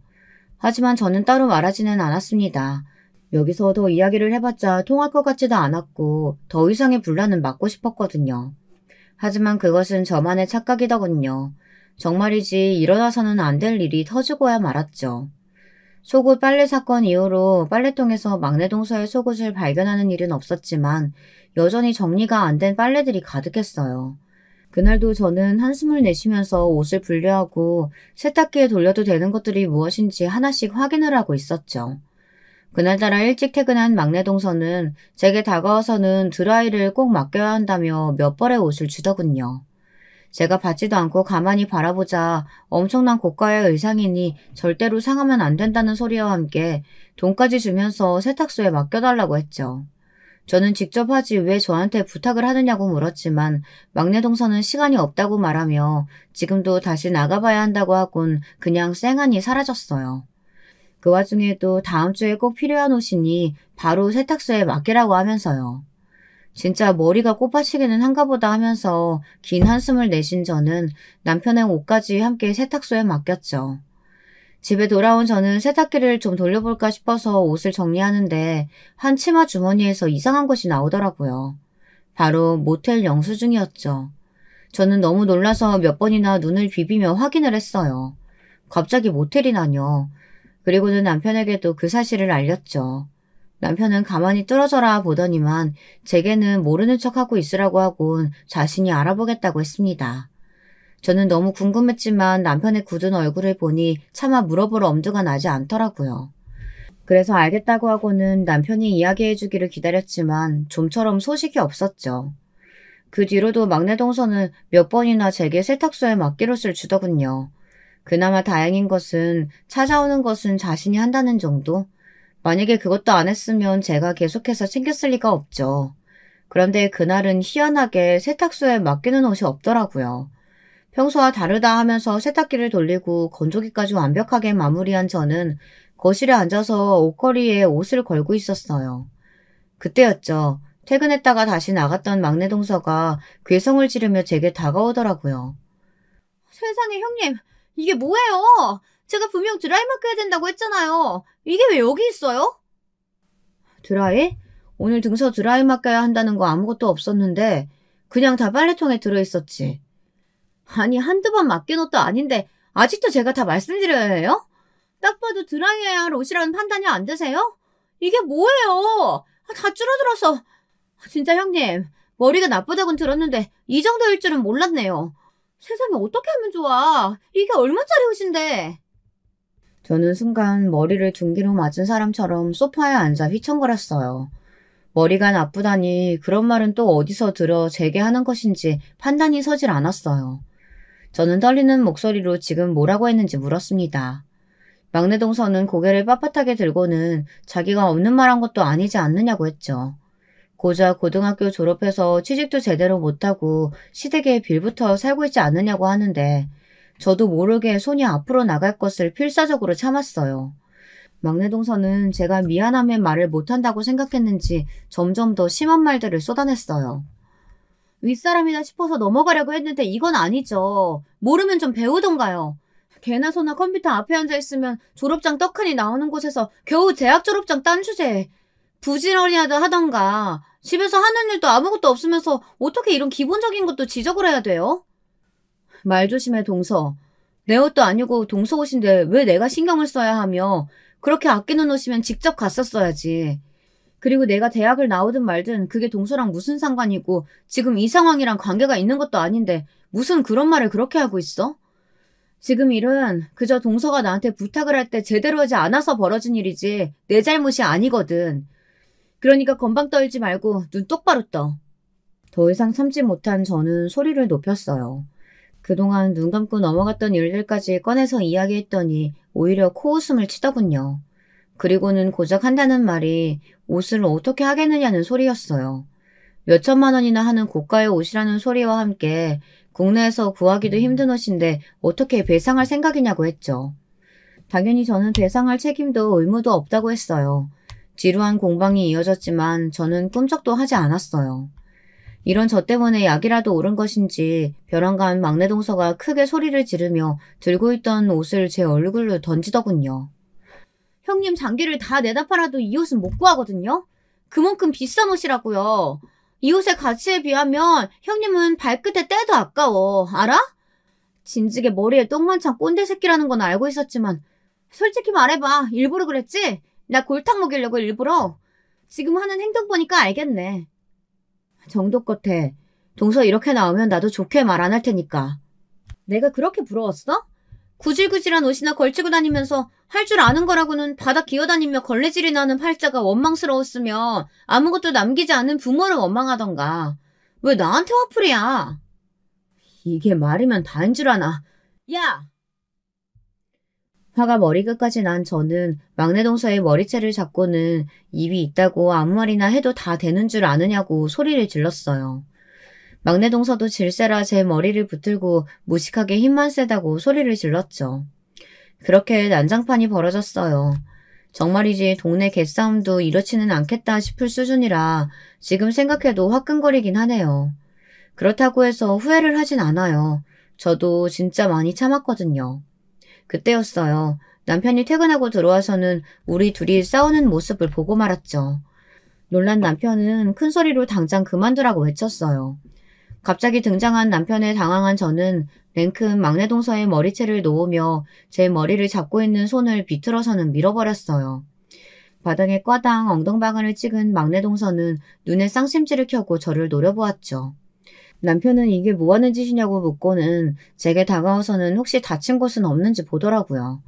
하지만 저는 따로 말하지는 않았습니다. 여기서 더 이야기를 해봤자 통할 것 같지도 않았고 더 이상의 분란은 막고 싶었거든요. 하지만 그것은 저만의 착각이더군요. 정말이지 일어나서는 안 될 일이 터지고야 말았죠. 속옷 빨래 사건 이후로 빨래통에서 막내 동서의 속옷을 발견하는 일은 없었지만 여전히 정리가 안 된 빨래들이 가득했어요. 그날도 저는 한숨을 내쉬면서 옷을 분류하고 세탁기에 돌려도 되는 것들이 무엇인지 하나씩 확인을 하고 있었죠. 그날따라 일찍 퇴근한 막내 동서는 제게 다가와서는 드라이를 꼭 맡겨야 한다며 몇 벌의 옷을 주더군요. 제가 받지도 않고 가만히 바라보자 엄청난 고가의 의상이니 절대로 상하면 안 된다는 소리와 함께 돈까지 주면서 세탁소에 맡겨달라고 했죠. 저는 직접 하지 왜 저한테 부탁을 하느냐고 물었지만 막내 동서는 시간이 없다고 말하며 지금도 다시 나가봐야 한다고 하곤 그냥 쌩하니 사라졌어요. 그 와중에도 다음 주에 꼭 필요한 옷이니 바로 세탁소에 맡기라고 하면서요. 진짜 머리가 꽃받치기는 한가 보다 하면서 긴 한숨을 내쉰 저는 남편의 옷까지 함께 세탁소에 맡겼죠. 집에 돌아온 저는 세탁기를 좀 돌려볼까 싶어서 옷을 정리하는데 한 치마 주머니에서 이상한 것이 나오더라고요. 바로 모텔 영수증이었죠. 저는 너무 놀라서 몇 번이나 눈을 비비며 확인을 했어요. 갑자기 모텔이라뇨. 그리고는 남편에게도 그 사실을 알렸죠. 남편은 가만히 뚫어져라 보더니만 제게는 모르는 척하고 있으라고 하곤 자신이 알아보겠다고 했습니다. 저는 너무 궁금했지만 남편의 굳은 얼굴을 보니 차마 물어볼 엄두가 나지 않더라고요. 그래서 알겠다고 하고는 남편이 이야기해주기를 기다렸지만 좀처럼 소식이 없었죠. 그 뒤로도 막내 동서는 몇 번이나 제게 세탁소에 맡기롯을 주더군요. 그나마 다행인 것은 찾아오는 것은 자신이 한다는 정도? 만약에 그것도 안 했으면 제가 계속해서 챙겼을 리가 없죠. 그런데 그날은 희한하게 세탁소에 맡기는 옷이 없더라고요. 평소와 다르다 하면서 세탁기를 돌리고 건조기까지 완벽하게 마무리한 저는 거실에 앉아서 옷걸이에 옷을 걸고 있었어요. 그때였죠. 퇴근했다가 다시 나갔던 막내 동서가 괴성을 지르며 제게 다가오더라고요. 세상에 형님, 이게 뭐예요? 제가 분명 드라이 맡겨야 된다고 했잖아요. 이게 왜 여기 있어요? 드라이? 오늘 등서 드라이 맡겨야 한다는 거 아무것도 없었는데 그냥 다 빨래통에 들어있었지. 아니, 한두 번 맡긴 옷도 아닌데 아직도 제가 다 말씀드려야 해요? 딱 봐도 드라이해야 할 옷이라는 판단이 안 드세요? 이게 뭐예요? 다 줄어들어서. 진짜 형님, 머리가 나쁘다곤 들었는데 이 정도일 줄은 몰랐네요. 세상에 어떻게 하면 좋아? 이게 얼마짜리 옷인데? 저는 순간 머리를 둔기로 맞은 사람처럼 소파에 앉아 휘청거렸어요. 머리가 나쁘다니 그런 말은 또 어디서 들어 제게 하는 것인지 판단이 서질 않았어요. 저는 떨리는 목소리로 지금 뭐라고 했는지 물었습니다. 막내 동서는 고개를 빳빳하게 들고는 자기가 없는 말 한 것도 아니지 않느냐고 했죠. 고작 고등학교 졸업해서 취직도 제대로 못하고 시댁에 빌부터 살고 있지 않느냐고 하는데 저도 모르게 손이 앞으로 나갈 것을 필사적으로 참았어요. 막내 동서는 제가 미안함에 말을 못한다고 생각했는지 점점 더 심한 말들을 쏟아냈어요. 윗사람이다 싶어서 넘어가려고 했는데 이건 아니죠. 모르면 좀 배우던가요. 개나 소나 컴퓨터 앞에 앉아있으면 졸업장 떡하니 나오는 곳에서 겨우 대학 졸업장 딴 주제에 부지런히라도 하던가. 집에서 하는 일도 아무것도 없으면서 어떻게 이런 기본적인 것도 지적을 해야 돼요? 말 조심해, 동서. 내 옷도 아니고 동서 옷인데 왜 내가 신경을 써야 하며 그렇게 아끼는 옷이면 직접 갔었어야지. 그리고 내가 대학을 나오든 말든 그게 동서랑 무슨 상관이고 지금 이 상황이랑 관계가 있는 것도 아닌데 무슨 그런 말을 그렇게 하고 있어? 지금 일은 그저 동서가 나한테 부탁을 할 때 제대로 하지 않아서 벌어진 일이지 내 잘못이 아니거든. 그러니까 건방 떨지 말고 눈 똑바로 떠. 더 이상 참지 못한 저는 소리를 높였어요. 그동안 눈 감고 넘어갔던 일들까지 꺼내서 이야기했더니 오히려 코웃음을 치더군요. 그리고는 고작 한다는 말이 옷을 어떻게 하겠느냐는 소리였어요. 몇천만 원이나 하는 고가의 옷이라는 소리와 함께 국내에서 구하기도 힘든 옷인데 어떻게 배상할 생각이냐고 했죠. 당연히 저는 배상할 책임도 의무도 없다고 했어요. 지루한 공방이 이어졌지만 저는 꿈쩍도 하지 않았어요. 이런 저 때문에 약이라도 오른 것인지 벼랑간 막내 동서가 크게 소리를 지르며 들고 있던 옷을 제 얼굴로 던지더군요. 형님 장기를 다 내다 팔아도 이 옷은 못 구하거든요. 그만큼 비싼 옷이라고요. 이 옷의 가치에 비하면 형님은 발끝에 때도 아까워. 알아? 진즉에 머리에 똥만 찬 꼰대 새끼라는 건 알고 있었지만 솔직히 말해봐. 일부러 그랬지? 나 골탕 먹이려고 일부러. 지금 하는 행동 보니까 알겠네. 정도 끝에 동서 이렇게 나오면 나도 좋게 말 안 할 테니까. 내가 그렇게 부러웠어? 구질구질한 옷이나 걸치고 다니면서 할 줄 아는 거라고는 바닥 기어다니며 걸레질이 나는 팔자가 원망스러웠으면 아무것도 남기지 않은 부모를 원망하던가. 왜 나한테 화풀이야? 이게 말이면 다인 줄 아나. 야! 화가 머리끝까지 난 저는 막내 동서의 머리채를 잡고는 입이 있다고 아무 말이나 해도 다 되는 줄 아느냐고 소리를 질렀어요. 막내 동서도 질세라 제 머리를 붙들고 무식하게 힘만 세다고 소리를 질렀죠. 그렇게 난장판이 벌어졌어요. 정말이지 동네 개싸움도 이렇지는 않겠다 싶을 수준이라 지금 생각해도 화끈거리긴 하네요. 그렇다고 해서 후회를 하진 않아요. 저도 진짜 많이 참았거든요. 그때였어요. 남편이 퇴근하고 들어와서는 우리 둘이 싸우는 모습을 보고 말았죠. 놀란 남편은 큰 소리로 당장 그만두라고 외쳤어요. 갑자기 등장한 남편에 당황한 저는 냉큼 막내 동서의 머리채를 놓으며 제 머리를 잡고 있는 손을 비틀어서는 밀어버렸어요. 바닥에 꽈당 엉덩방아를 찍은 막내 동서는 눈에 쌍심지를 켜고 저를 노려보았죠. 남편은 이게 뭐하는 짓이냐고 묻고는 제게 다가와서는 혹시 다친 곳은 없는지 보더라고요.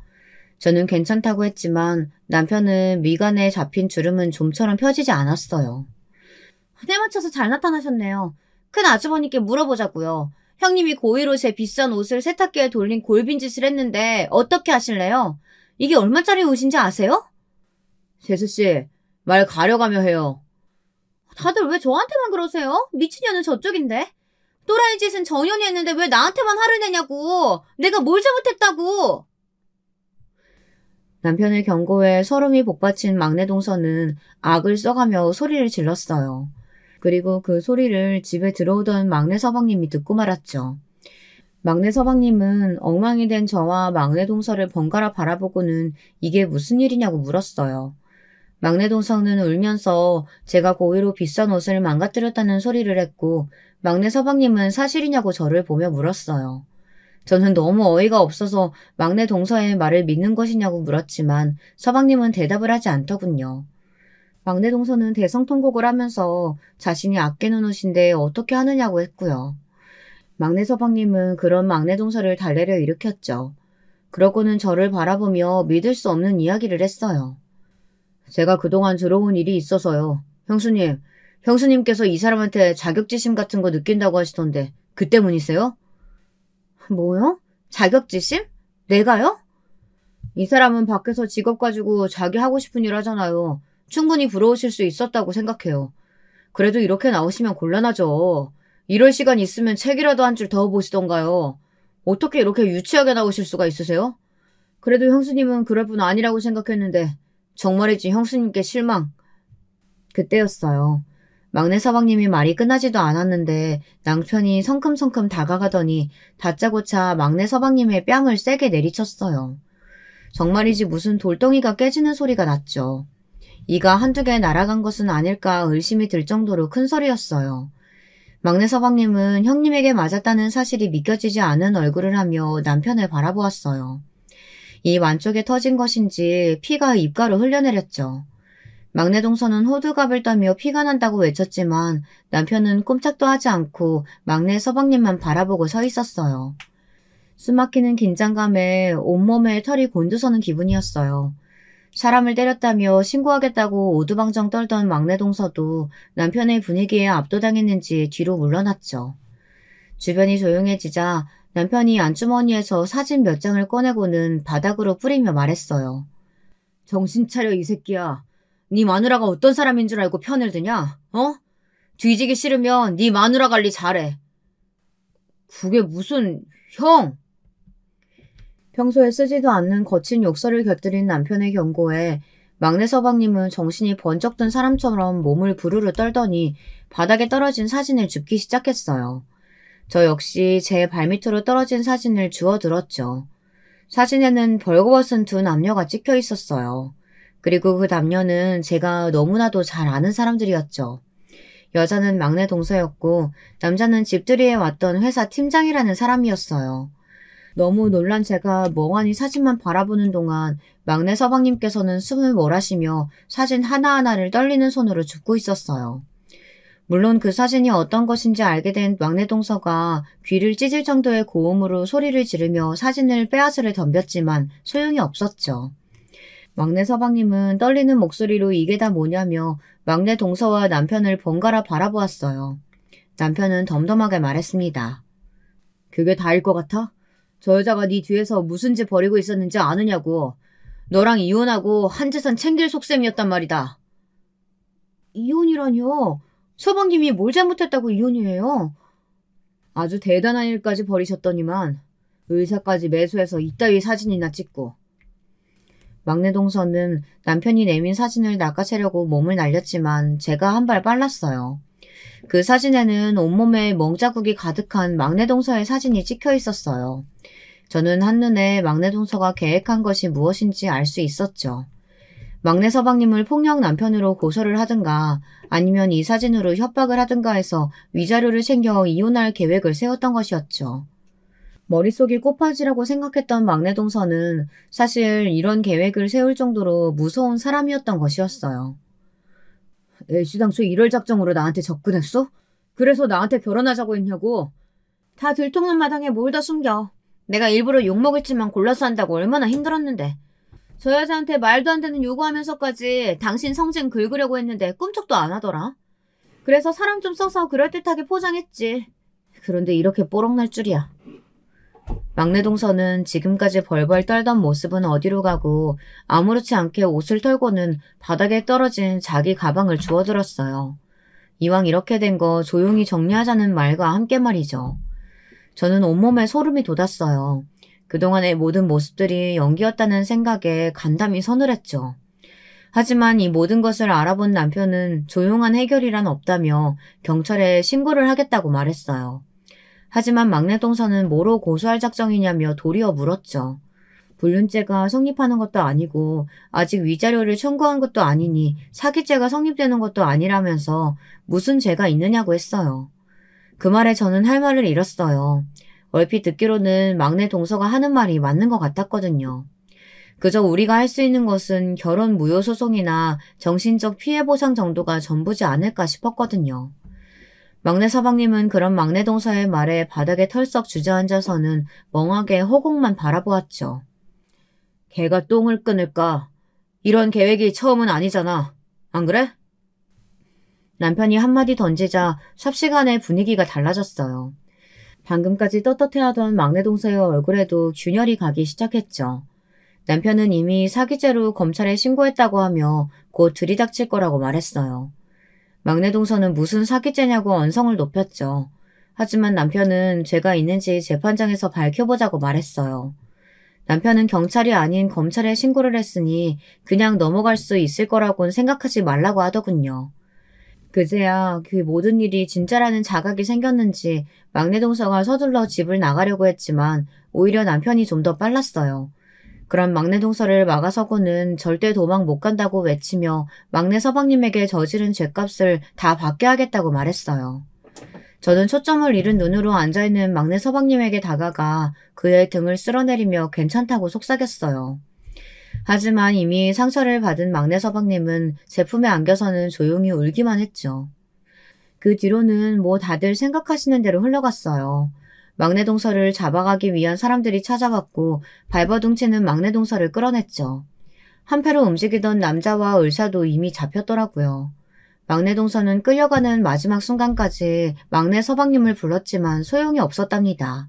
저는 괜찮다고 했지만 남편은 미간에 잡힌 주름은 좀처럼 펴지지 않았어요. 때맞춰서 잘 나타나셨네요. 큰 아주버님께 물어보자고요. 형님이 고의로 제 비싼 옷을 세탁기에 돌린 골빈 짓을 했는데 어떻게 하실래요? 이게 얼마짜리 옷인지 아세요? 재수씨, 말 가려가며 해요. 다들 왜 저한테만 그러세요? 미친년은 저쪽인데. 또라이 짓은 정연이 했는데 왜 나한테만 화를 내냐고. 내가 뭘 잘못했다고. 남편을 경고해 서름이 복받친 막내 동서는 악을 써가며 소리를 질렀어요. 그리고 그 소리를 집에 들어오던 막내 서방님이 듣고 말았죠. 막내 서방님은 엉망이 된 저와 막내 동서를 번갈아 바라보고는 이게 무슨 일이냐고 물었어요. 막내 동서는 울면서 제가 고의로 비싼 옷을 망가뜨렸다는 소리를 했고 막내 서방님은 사실이냐고 저를 보며 물었어요. 저는 너무 어이가 없어서 막내 동서의 말을 믿는 것이냐고 물었지만 서방님은 대답을 하지 않더군요. 막내 동서는 대성통곡을 하면서 자신이 아끼는 옷인데 어떻게 하느냐고 했고요. 막내 서방님은 그런 막내 동서를 달래려 일으켰죠. 그러고는 저를 바라보며 믿을 수 없는 이야기를 했어요. 제가 그동안 들어온 일이 있어서요. 형수님께서 이 사람한테 자격지심 같은 거 느낀다고 하시던데 그 때문이세요? 뭐요? 자격지심? 내가요? 이 사람은 밖에서 직업 가지고 자기 하고 싶은 일 하잖아요. 충분히 부러우실 수 있었다고 생각해요. 그래도 이렇게 나오시면 곤란하죠. 이럴 시간 있으면 책이라도 한 줄 더 보시던가요. 어떻게 이렇게 유치하게 나오실 수가 있으세요? 그래도 형수님은 그럴 분 아니라고 생각했는데 정말이지 형수님께 실망. 그때였어요. 막내 서방님이 말이 끝나지도 않았는데 남편이 성큼성큼 다가가더니 다짜고짜 막내 서방님의 뺨을 세게 내리쳤어요. 정말이지 무슨 돌덩이가 깨지는 소리가 났죠. 이가 한두 개 날아간 것은 아닐까 의심이 들 정도로 큰 소리였어요. 막내 서방님은 형님에게 맞았다는 사실이 믿겨지지 않은 얼굴을 하며 남편을 바라보았어요. 입 안쪽에 터진 것인지 피가 입가로 흘려내렸죠. 막내 동서는 호들갑을 떨며 피가 난다고 외쳤지만 남편은 꼼짝도 하지 않고 막내 서방님만 바라보고 서 있었어요. 숨막히는 긴장감에 온몸에 털이 곤두서는 기분이었어요. 사람을 때렸다며 신고하겠다고 오두방정 떨던 막내 동서도 남편의 분위기에 압도당했는지 뒤로 물러났죠. 주변이 조용해지자 남편이 안주머니에서 사진 몇 장을 꺼내고는 바닥으로 뿌리며 말했어요. 정신 차려 이 새끼야. 네 마누라가 어떤 사람인 줄 알고 편을 드냐? 어? 뒤지기 싫으면 네 마누라 관리 잘해. 그게 무슨... 형! 평소에 쓰지도 않는 거친 욕설을 곁들인 남편의 경고에 막내 서방님은 정신이 번쩍 든 사람처럼 몸을 부르르 떨더니 바닥에 떨어진 사진을 줍기 시작했어요. 저 역시 제 발밑으로 떨어진 사진을 주워들었죠. 사진에는 벌거벗은 두 남녀가 찍혀 있었어요. 그리고 그 남녀는 제가 너무나도 잘 아는 사람들이었죠. 여자는 막내 동서였고 남자는 집들이에 왔던 회사 팀장이라는 사람이었어요. 너무 놀란 제가 멍하니 사진만 바라보는 동안 막내 서방님께서는 숨을 몰아쉬며 사진 하나하나를 떨리는 손으로 줍고 있었어요. 물론 그 사진이 어떤 것인지 알게 된 막내 동서가 귀를 찢을 정도의 고음으로 소리를 지르며 사진을 빼앗으려 덤볐지만 소용이 없었죠. 막내 서방님은 떨리는 목소리로 이게 다 뭐냐며 막내 동서와 남편을 번갈아 바라보았어요. 남편은 덤덤하게 말했습니다. 그게 다일 것 같아? 저 여자가 네 뒤에서 무슨 짓 벌이고 있었는지 아느냐고. 너랑 이혼하고 한 재산 챙길 속셈이었단 말이다. 이혼이라뇨? 서방님이 뭘 잘못했다고 이혼이에요? 아주 대단한 일까지 벌이셨더니만 의사까지 매수해서 이따위 사진이나 찍고. 막내 동서는 남편이 내민 사진을 낚아채려고 몸을 날렸지만 제가 한 발 빨랐어요. 그 사진에는 온몸에 멍자국이 가득한 막내 동서의 사진이 찍혀 있었어요. 저는 한눈에 막내 동서가 계획한 것이 무엇인지 알 수 있었죠. 막내 서방님을 폭력 남편으로 고소를 하든가 아니면 이 사진으로 협박을 하든가 해서 위자료를 챙겨 이혼할 계획을 세웠던 것이었죠. 머릿속이 꼬파지라고 생각했던 막내 동서는 사실 이런 계획을 세울 정도로 무서운 사람이었던 것이었어요. 애시당초 이럴 작정으로 나한테 접근했어? 그래서 나한테 결혼하자고 했냐고? 다 들통난 마당에 뭘 다 숨겨. 내가 일부러 욕먹을지만 골라서 한다고 얼마나 힘들었는데. 저 여자한테 말도 안 되는 요구하면서까지 당신 성질 긁으려고 했는데 꿈쩍도 안 하더라. 그래서 사람 좀 써서 그럴듯하게 포장했지. 그런데 이렇게 뽀록날 줄이야. 막내 동서는 지금까지 벌벌 떨던 모습은 어디로 가고 아무렇지 않게 옷을 털고는 바닥에 떨어진 자기 가방을 주워들었어요. 이왕 이렇게 된 거 조용히 정리하자는 말과 함께 말이죠. 저는 온몸에 소름이 돋았어요. 그동안의 모든 모습들이 연기였다는 생각에 간담이 서늘했죠. 하지만 이 모든 것을 알아본 남편은 조용한 해결이란 없다며 경찰에 신고를 하겠다고 말했어요. 하지만 막내 동서는 뭐로 고소할 작정이냐며 도리어 물었죠. 불륜죄가 성립하는 것도 아니고 아직 위자료를 청구한 것도 아니니 사기죄가 성립되는 것도 아니라면서 무슨 죄가 있느냐고 했어요. 그 말에 저는 할 말을 잃었어요. 얼핏 듣기로는 막내 동서가 하는 말이 맞는 것 같았거든요. 그저 우리가 할 수 있는 것은 결혼 무효 소송이나 정신적 피해 보상 정도가 전부지 않을까 싶었거든요. 막내 서방님은 그런 막내 동서의 말에 바닥에 털썩 주저앉아서는 멍하게 허공만 바라보았죠. 걔가 똥을 끊을까? 이런 계획이 처음은 아니잖아. 안 그래? 남편이 한마디 던지자 삽시간에 분위기가 달라졌어요. 방금까지 떳떳해하던 막내 동서의 얼굴에도 균열이 가기 시작했죠. 남편은 이미 사기죄로 검찰에 신고했다고 하며 곧 들이닥칠 거라고 말했어요. 막내 동서는 무슨 사기죄냐고 언성을 높였죠. 하지만 남편은 죄가 있는지 재판장에서 밝혀보자고 말했어요. 남편은 경찰이 아닌 검찰에 신고를 했으니 그냥 넘어갈 수 있을 거라고는 생각하지 말라고 하더군요. 그제야 그 모든 일이 진짜라는 자각이 생겼는지 막내 동서가 서둘러 집을 나가려고 했지만 오히려 남편이 좀 더 빨랐어요. 그런 막내 동서를 막아서고는 절대 도망 못 간다고 외치며 막내 서방님에게 저지른 죗값을 다 받게 하겠다고 말했어요. 저는 초점을 잃은 눈으로 앉아있는 막내 서방님에게 다가가 그의 등을 쓸어내리며 괜찮다고 속삭였어요. 하지만 이미 상처를 받은 막내 서방님은 제품에 안겨서는 조용히 울기만 했죠. 그 뒤로는 뭐 다들 생각하시는 대로 흘러갔어요. 막내 동서를 잡아가기 위한 사람들이 찾아왔고 발버둥치는 막내 동서를 끌어냈죠. 한패로 움직이던 남자와 을사도 이미 잡혔더라고요. 막내 동서는 끌려가는 마지막 순간까지 막내 서방님을 불렀지만 소용이 없었답니다.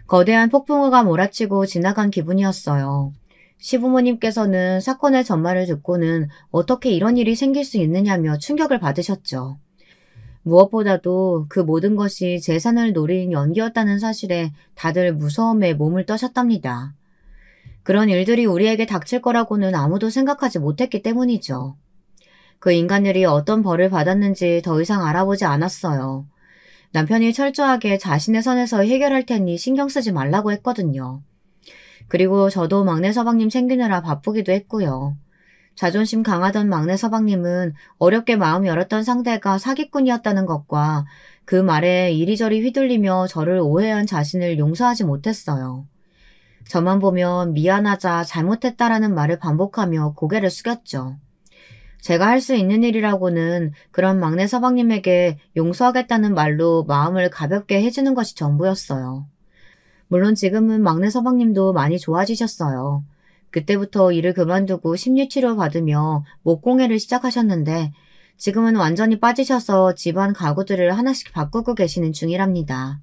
거대한 폭풍우가 몰아치고 지나간 기분이었어요. 시부모님께서는 사건의 전말을 듣고는 어떻게 이런 일이 생길 수 있느냐며 충격을 받으셨죠. 무엇보다도 그 모든 것이 재산을 노린 연기였다는 사실에 다들 무서움에 몸을 떠셨답니다. 그런 일들이 우리에게 닥칠 거라고는 아무도 생각하지 못했기 때문이죠. 그 인간들이 어떤 벌을 받았는지 더 이상 알아보지 않았어요. 남편이 철저하게 자신의 선에서 해결할 테니 신경 쓰지 말라고 했거든요. 그리고 저도 막내 서방님 챙기느라 바쁘기도 했고요. 자존심 강하던 막내 서방님은 어렵게 마음 열었던 상대가 사기꾼이었다는 것과 그 말에 이리저리 휘둘리며 저를 오해한 자신을 용서하지 못했어요. 저만 보면 미안하자 잘못했다라는 말을 반복하며 고개를 숙였죠. 제가 할 수 있는 일이라고는 그런 막내 서방님에게 용서하겠다는 말로 마음을 가볍게 해주는 것이 전부였어요. 물론 지금은 막내 서방님도 많이 좋아지셨어요. 그때부터 일을 그만두고 심리치료 받으며 목공예를 시작하셨는데 지금은 완전히 빠지셔서 집안 가구들을 하나씩 바꾸고 계시는 중이랍니다.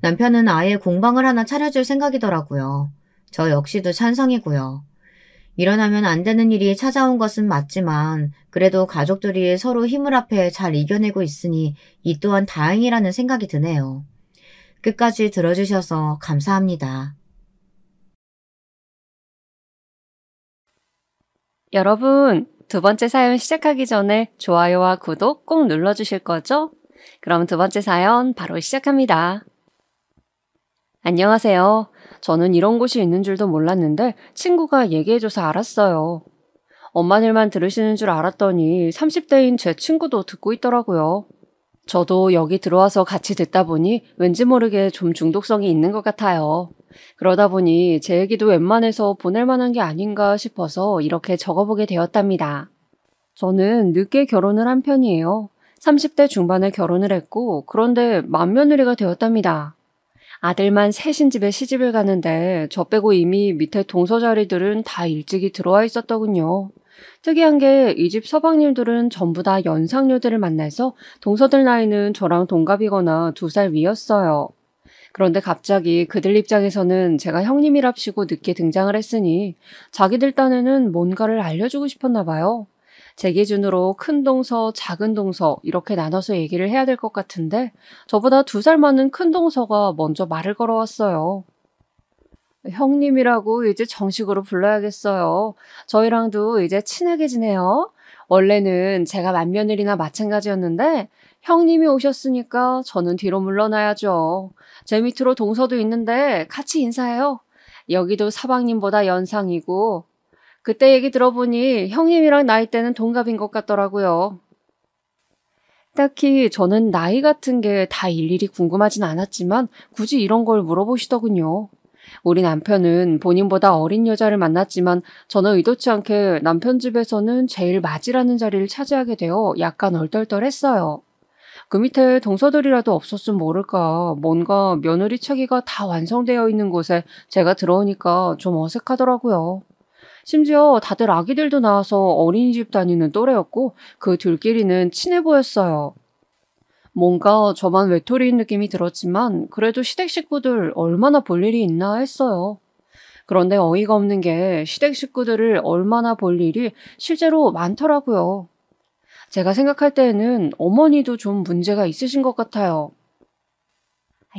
남편은 아예 공방을 하나 차려줄 생각이더라고요. 저 역시도 찬성이고요. 일어나면 안 되는 일이 찾아온 것은 맞지만 그래도 가족들이 서로 힘을 합해 잘 이겨내고 있으니 이 또한 다행이라는 생각이 드네요. 끝까지 들어주셔서 감사합니다. 여러분, 두 번째 사연 시작하기 전에 좋아요와 구독 꼭 눌러주실 거죠? 그럼 두 번째 사연 바로 시작합니다. 안녕하세요. 저는 이런 곳이 있는 줄도 몰랐는데 친구가 얘기해줘서 알았어요. 엄마들만 들으시는 줄 알았더니 30대인 제 친구도 듣고 있더라고요. 저도 여기 들어와서 같이 듣다 보니 왠지 모르게 좀 중독성이 있는 것 같아요. 그러다 보니 제 얘기도 웬만해서 보낼 만한 게 아닌가 싶어서 이렇게 적어보게 되었답니다. 저는 늦게 결혼을 한 편이에요. 30대 중반에 결혼을 했고 그런데 맏며느리가 되었답니다. 아들만 셋인 집에 시집을 가는데 저 빼고 이미 밑에 동서자리들은 다 일찍이 들어와 있었더군요. 특이한 게 이 집 서방님들은 전부 다 연상녀들을 만나서 동서들 나이는 저랑 동갑이거나 2살 위였어요. 그런데 갑자기 그들 입장에서는 제가 형님이랍시고 늦게 등장을 했으니 자기들 딴에는 뭔가를 알려주고 싶었나 봐요. 제 기준으로 큰 동서, 작은 동서 이렇게 나눠서 얘기를 해야 될 것 같은데 저보다 2살 많은 큰 동서가 먼저 말을 걸어왔어요. 형님이라고 이제 정식으로 불러야겠어요. 저희랑도 이제 친하게 지내요. 원래는 제가 맏며느리나 마찬가지였는데 형님이 오셨으니까 저는 뒤로 물러나야죠. 제 밑으로 동서도 있는데 같이 인사해요. 여기도 서방님보다 연상이고 그때 얘기 들어보니 형님이랑 나이대는 동갑인 것 같더라고요. 딱히 저는 나이 같은 게 다 일일이 궁금하진 않았지만 굳이 이런 걸 물어보시더군요. 우리 남편은 본인보다 어린 여자를 만났지만 저는 의도치 않게 남편 집에서는 제일 맞이라는 자리를 차지하게 되어 약간 얼떨떨했어요. 그 밑에 동서들이라도 없었으면 모를까 뭔가 며느리 차기가 다 완성되어 있는 곳에 제가 들어오니까 좀 어색하더라고요. 심지어 다들 아기들도 낳아서 어린이집 다니는 또래였고 그 둘끼리는 친해 보였어요. 뭔가 저만 외톨이인 느낌이 들었지만 그래도 시댁 식구들 얼마나 볼 일이 있나 했어요. 그런데 어이가 없는 게 시댁 식구들을 얼마나 볼 일이 실제로 많더라고요. 제가 생각할 때에는 어머니도 좀 문제가 있으신 것 같아요.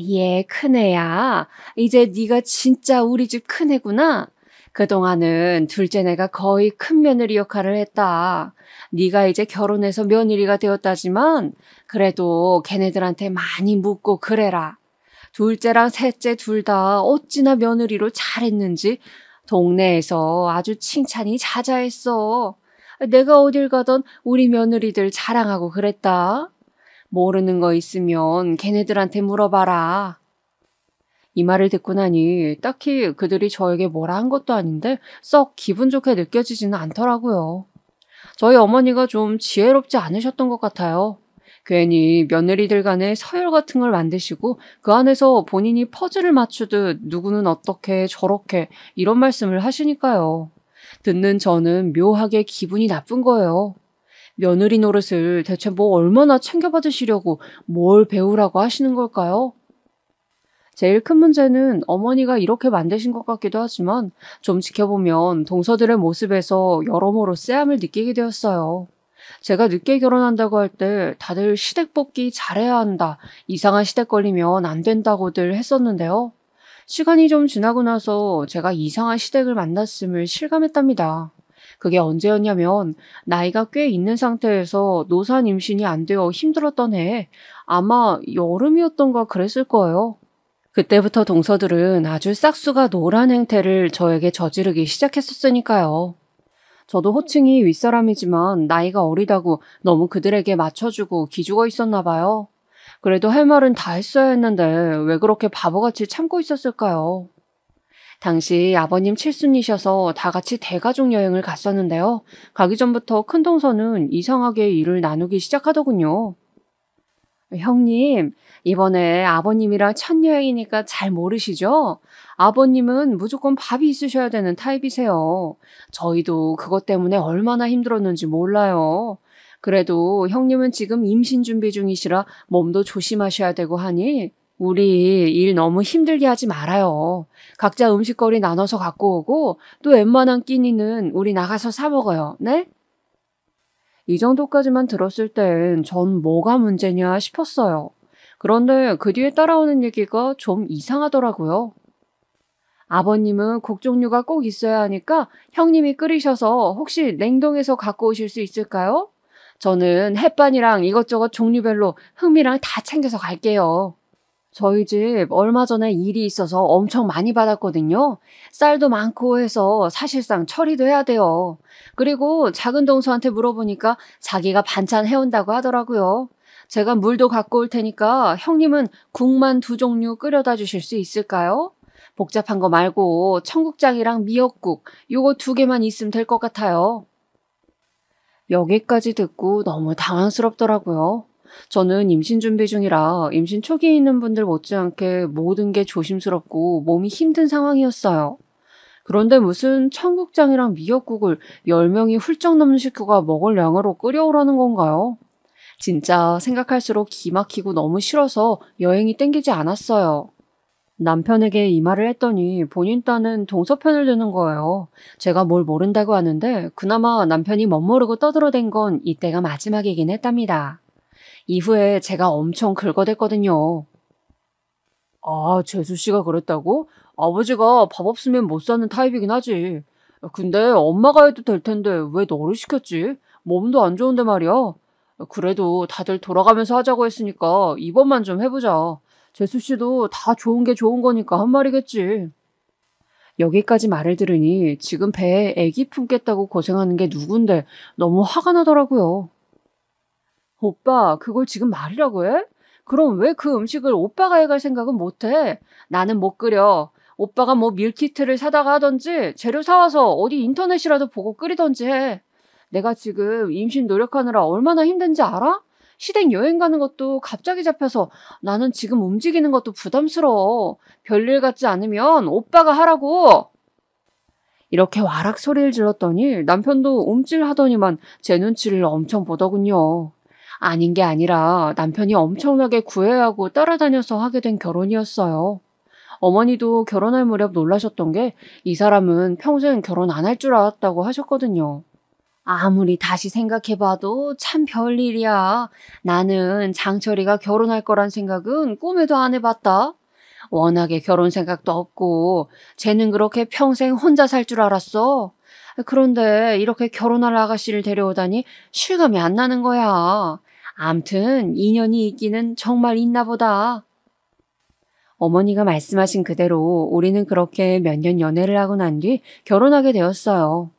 얘 큰애야. 이제 네가 진짜 우리 집 큰애구나. 그동안은 둘째네가 거의 큰 며느리 역할을 했다. 네가 이제 결혼해서 며느리가 되었다지만 그래도 걔네들한테 많이 묻고 그래라. 둘째랑 셋째 둘 다 어찌나 며느리로 잘했는지 동네에서 아주 칭찬이 자자했어. 내가 어딜 가던 우리 며느리들 자랑하고 그랬다. 모르는 거 있으면 걔네들한테 물어봐라. 이 말을 듣고 나니 딱히 그들이 저에게 뭐라 한 것도 아닌데 썩 기분 좋게 느껴지지는 않더라고요. 저희 어머니가 좀 지혜롭지 않으셨던 것 같아요. 괜히 며느리들 간에 서열 같은 걸 만드시고 그 안에서 본인이 퍼즐을 맞추듯 누구는 어떻게 저렇게 이런 말씀을 하시니까요. 듣는 저는 묘하게 기분이 나쁜 거예요. 며느리 노릇을 대체 뭐 얼마나 챙겨받으시려고 뭘 배우라고 하시는 걸까요? 제일 큰 문제는 어머니가 이렇게 만드신 것 같기도 하지만 좀 지켜보면 동서들의 모습에서 여러모로 쎄함을 느끼게 되었어요. 제가 늦게 결혼한다고 할 때 다들 시댁 뽑기 잘해야 한다, 이상한 시댁 걸리면 안 된다고들 했었는데요. 시간이 좀 지나고 나서 제가 이상한 시댁을 만났음을 실감했답니다. 그게 언제였냐면 나이가 꽤 있는 상태에서 노산 임신이 안 되어 힘들었던 해에 아마 여름이었던가 그랬을 거예요. 그때부터 동서들은 아주 싹수가 노란 행태를 저에게 저지르기 시작했었으니까요. 저도 호칭이 윗사람이지만 나이가 어리다고 너무 그들에게 맞춰주고 기죽어 있었나 봐요. 그래도 할 말은 다 했어야 했는데 왜 그렇게 바보같이 참고 있었을까요? 당시 아버님 칠순이셔서 다 같이 대가족 여행을 갔었는데요. 가기 전부터 큰동서는 이상하게 일을 나누기 시작하더군요. 형님, 이번에 아버님이랑 첫 여행이니까 잘 모르시죠? 아버님은 무조건 밥이 있으셔야 되는 타입이세요. 저희도 그것 때문에 얼마나 힘들었는지 몰라요. 그래도 형님은 지금 임신 준비 중이시라 몸도 조심하셔야 되고 하니 우리 일 너무 힘들게 하지 말아요. 각자 음식거리 나눠서 갖고 오고 또 웬만한 끼니는 우리 나가서 사 먹어요. 네? 이 정도까지만 들었을 땐 전 뭐가 문제냐 싶었어요. 그런데 그 뒤에 따라오는 얘기가 좀 이상하더라고요. 아버님은 국 종류가 꼭 있어야 하니까 형님이 끓이셔서 혹시 냉동해서 갖고 오실 수 있을까요? 저는 햇반이랑 이것저것 종류별로 흑미랑 다 챙겨서 갈게요. 저희 집 얼마 전에 일이 있어서 엄청 많이 받았거든요. 쌀도 많고 해서 사실상 처리도 해야 돼요. 그리고 작은 동서한테 물어보니까 자기가 반찬 해온다고 하더라고요. 제가 물도 갖고 올 테니까 형님은 국만 2종류 끓여다 주실 수 있을까요? 복잡한 거 말고 청국장이랑 미역국 요거 2개만 있으면 될 것 같아요. 여기까지 듣고 너무 당황스럽더라고요. 저는 임신 준비 중이라 임신 초기에 있는 분들 못지않게 모든 게 조심스럽고 몸이 힘든 상황이었어요. 그런데 무슨 청국장이랑 미역국을 10명이 훌쩍 넘는 식구가 먹을 양으로 끓여오라는 건가요? 진짜 생각할수록 기막히고 너무 싫어서 여행이 땡기지 않았어요. 남편에게 이 말을 했더니 본인 딴은 동서편을 드는 거예요. 제가 뭘 모른다고 하는데 그나마 남편이 멋모르고 떠들어댄 건 이때가 마지막이긴 했답니다. 이후에 제가 엄청 긁어댔거든요. 아, 재수 씨가 그랬다고? 아버지가 밥 없으면 못 사는 타입이긴 하지. 근데 엄마가 해도 될 텐데 왜 너를 시켰지? 몸도 안 좋은데 말이야. 그래도 다들 돌아가면서 하자고 했으니까 이번만 좀 해보자. 재수 씨도 다 좋은 게 좋은 거니까 한 말이겠지. 여기까지 말을 들으니 지금 배에 애기 품겠다고 고생하는 게 누군데 너무 화가 나더라고요. 오빠, 그걸 지금 말이라고 해? 그럼 왜 그 음식을 오빠가 해갈 생각은 못해? 나는 못 끓여. 오빠가 뭐 밀키트를 사다가 하던지 재료 사와서 어디 인터넷이라도 보고 끓이던지 해. 내가 지금 임신 노력하느라 얼마나 힘든지 알아? 시댁 여행 가는 것도 갑자기 잡혀서 나는 지금 움직이는 것도 부담스러워. 별일 같지 않으면 오빠가 하라고. 이렇게 와락 소리를 질렀더니 남편도 움찔하더니만 제 눈치를 엄청 보더군요. 아닌 게 아니라 남편이 엄청나게 구애하고 따라다녀서 하게 된 결혼이었어요. 어머니도 결혼할 무렵 놀라셨던 게 이 사람은 평생 결혼 안 할 줄 알았다고 하셨거든요. 아무리 다시 생각해봐도 참 별일이야. 나는 장철이가 결혼할 거란 생각은 꿈에도 안 해봤다. 워낙에 결혼 생각도 없고 쟤는 그렇게 평생 혼자 살 줄 알았어. 그런데 이렇게 결혼할 아가씨를 데려오다니 실감이 안 나는 거야. 암튼 인연이 있기는 정말 있나 보다. 어머니가 말씀하신 그대로 우리는 그렇게 몇 년 연애를 하고 난 뒤 결혼하게 되었어요.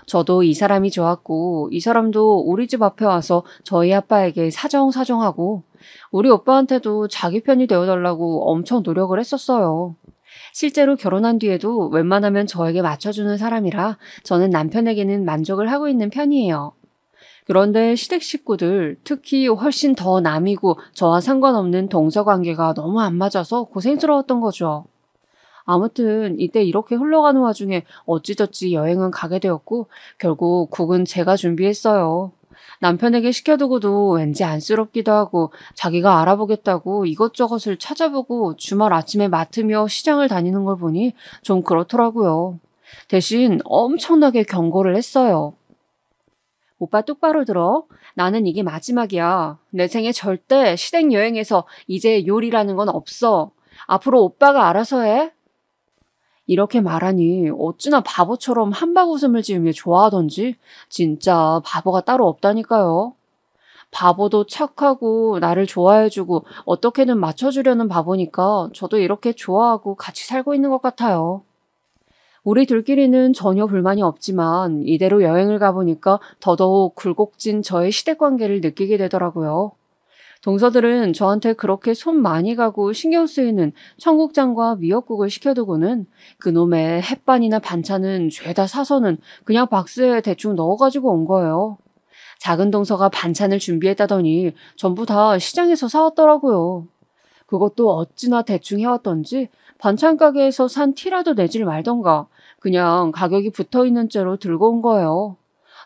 저도 이 사람이 좋았고 이 사람도 우리 집 앞에 와서 저희 아빠에게 사정사정하고 우리 오빠한테도 자기 편이 되어달라고 엄청 노력을 했었어요. 실제로 결혼한 뒤에도 웬만하면 저에게 맞춰주는 사람이라 저는 남편에게는 만족을 하고 있는 편이에요. 그런데 시댁 식구들, 특히 훨씬 더 남이고 저와 상관없는 동서관계가 너무 안 맞아서 고생스러웠던 거죠. 아무튼 이때 이렇게 흘러가는 와중에 어찌저찌 여행은 가게 되었고 결국 국은 제가 준비했어요. 남편에게 시켜두고도 왠지 안쓰럽기도 하고 자기가 알아보겠다고 이것저것을 찾아보고 주말 아침에 맡으며 시장을 다니는 걸 보니 좀 그렇더라고요. 대신 엄청나게 경고를 했어요. 오빠 똑바로 들어. 나는 이게 마지막이야. 내 생에 절대 시댁 여행에서 이제 요리라는 건 없어. 앞으로 오빠가 알아서 해. 이렇게 말하니 어찌나 바보처럼 한박 웃음을 지으며 좋아하던지 진짜 바보가 따로 없다니까요. 바보도 착하고 나를 좋아해주고 어떻게든 맞춰주려는 바보니까 저도 이렇게 좋아하고 같이 살고 있는 것 같아요. 우리 둘끼리는 전혀 불만이 없지만 이대로 여행을 가보니까 더더욱 굴곡진 저의 시댁 관계를 느끼게 되더라고요. 동서들은 저한테 그렇게 손 많이 가고 신경 쓰이는 청국장과 미역국을 시켜두고는 그놈의 햇반이나 반찬은 죄다 사서는 그냥 박스에 대충 넣어가지고 온 거예요. 작은 동서가 반찬을 준비했다더니 전부 다 시장에서 사왔더라고요. 그것도 어찌나 대충 해왔던지 반찬 가게에서 산 티라도 내질 말던가 그냥 가격이 붙어있는 채로 들고 온 거예요.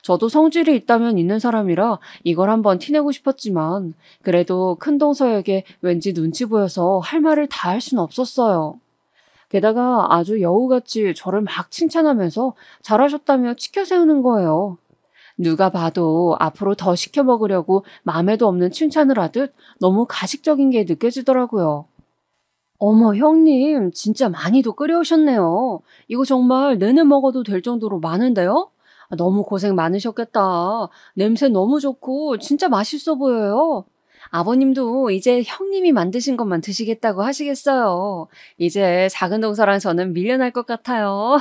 저도 성질이 있다면 있는 사람이라 이걸 한번 티내고 싶었지만 그래도 큰 동서에게 왠지 눈치 보여서 할 말을 다 할 순 없었어요. 게다가 아주 여우같이 저를 막 칭찬하면서 잘하셨다며 치켜 세우는 거예요. 누가 봐도 앞으로 더 시켜 먹으려고 마음에도 없는 칭찬을 하듯 너무 가식적인 게 느껴지더라고요. 어머, 형님, 진짜 많이도 끓여오셨네요. 이거 정말 내내 먹어도 될 정도로 많은데요? 너무 고생 많으셨겠다. 냄새 너무 좋고 진짜 맛있어 보여요. 아버님도 이제 형님이 만드신 것만 드시겠다고 하시겠어요. 이제 작은 동서랑 저는 밀려날 것 같아요.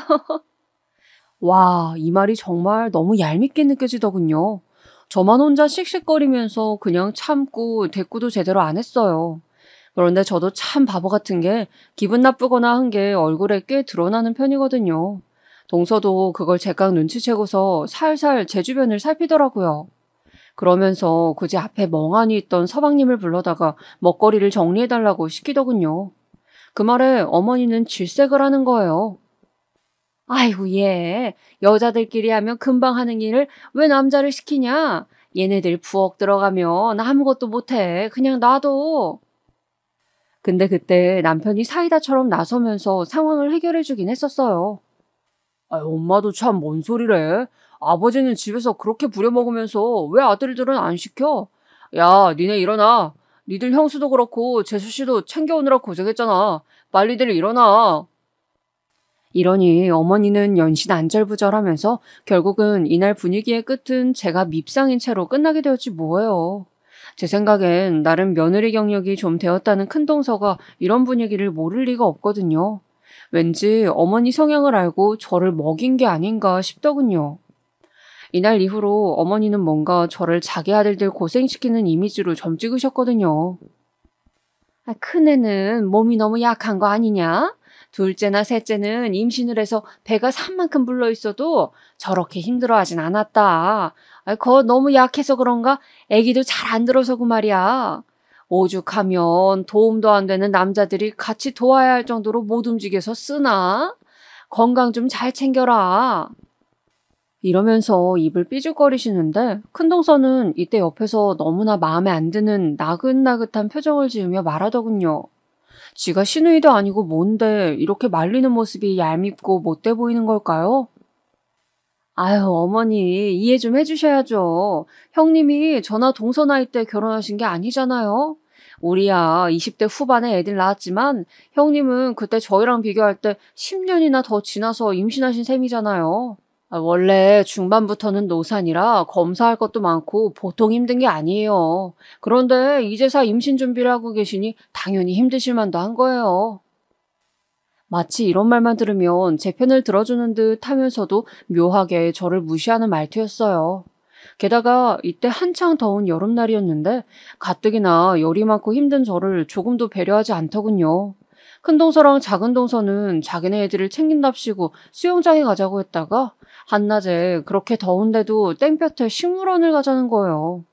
와, 이 말이 정말 너무 얄밉게 느껴지더군요. 저만 혼자 씩씩거리면서 그냥 참고 대꾸도 제대로 안 했어요. 그런데 저도 참 바보 같은 게 기분 나쁘거나 한 게 얼굴에 꽤 드러나는 편이거든요. 동서도 그걸 제깍 눈치채고서 살살 제 주변을 살피더라고요. 그러면서 굳이 앞에 멍하니 있던 서방님을 불러다가 먹거리를 정리해달라고 시키더군요. 그 말에 어머니는 질색을 하는 거예요. 아이고 얘 여자들끼리 하면 금방 하는 일을 왜 남자를 시키냐? 얘네들 부엌 들어가면 아무것도 못해. 그냥 놔둬. 근데 그때 남편이 사이다처럼 나서면서 상황을 해결해주긴 했었어요. 엄마도 참 뭔 소리래. 아버지는 집에서 그렇게 부려먹으면서 왜 아들들은 안 시켜? 야, 니네 일어나. 니들 형수도 그렇고 재수씨도 챙겨오느라 고생했잖아. 빨리들 일어나. 이러니 어머니는 연신 안절부절하면서 결국은 이날 분위기의 끝은 제가 밉상인 채로 끝나게 되었지 뭐예요. 제 생각엔 나름 며느리 경력이 좀 되었다는 큰동서가 이런 분위기를 모를 리가 없거든요. 왠지 어머니 성향을 알고 저를 먹인 게 아닌가 싶더군요. 이날 이후로 어머니는 뭔가 저를 자기 아들들 고생시키는 이미지로 점 찍으셨거든요. 큰애는 몸이 너무 약한 거 아니냐? 둘째나 셋째는 임신을 해서 배가 산 만큼 불러 있어도 저렇게 힘들어하진 않았다. 거 너무 약해서 그런가? 애기도 잘 안 들어서고 말이야. 오죽하면 도움도 안 되는 남자들이 같이 도와야 할 정도로 못 움직여서 쓰나? 건강 좀 잘 챙겨라. 이러면서 입을 삐죽거리시는데 큰동서는 이때 옆에서 너무나 마음에 안 드는 나긋나긋한 표정을 지으며 말하더군요. 지가 시누이도 아니고 뭔데 이렇게 말리는 모습이 얄밉고 못돼 보이는 걸까요? 아유, 어머니 이해 좀 해주셔야죠. 형님이 저나 동서 나이 때 결혼하신 게 아니잖아요. 우리야 20대 후반에 애들 낳았지만 형님은 그때 저희랑 비교할 때 10년이나 더 지나서 임신하신 셈이잖아요. 원래 중반부터는 노산이라 검사할 것도 많고 보통 힘든 게 아니에요. 그런데 이제서 임신 준비를 하고 계시니 당연히 힘드실 만도 한 거예요. 마치 이런 말만 들으면 제 편을 들어주는 듯 하면서도 묘하게 저를 무시하는 말투였어요. 게다가 이때 한창 더운 여름날이었는데 가뜩이나 열이 많고 힘든 저를 조금도 배려하지 않더군요. 큰 동서랑 작은 동서는 자기네 애들을 챙긴답시고 수영장에 가자고 했다가 한낮에 그렇게 더운데도 땡볕에 식물원을 가자는 거예요.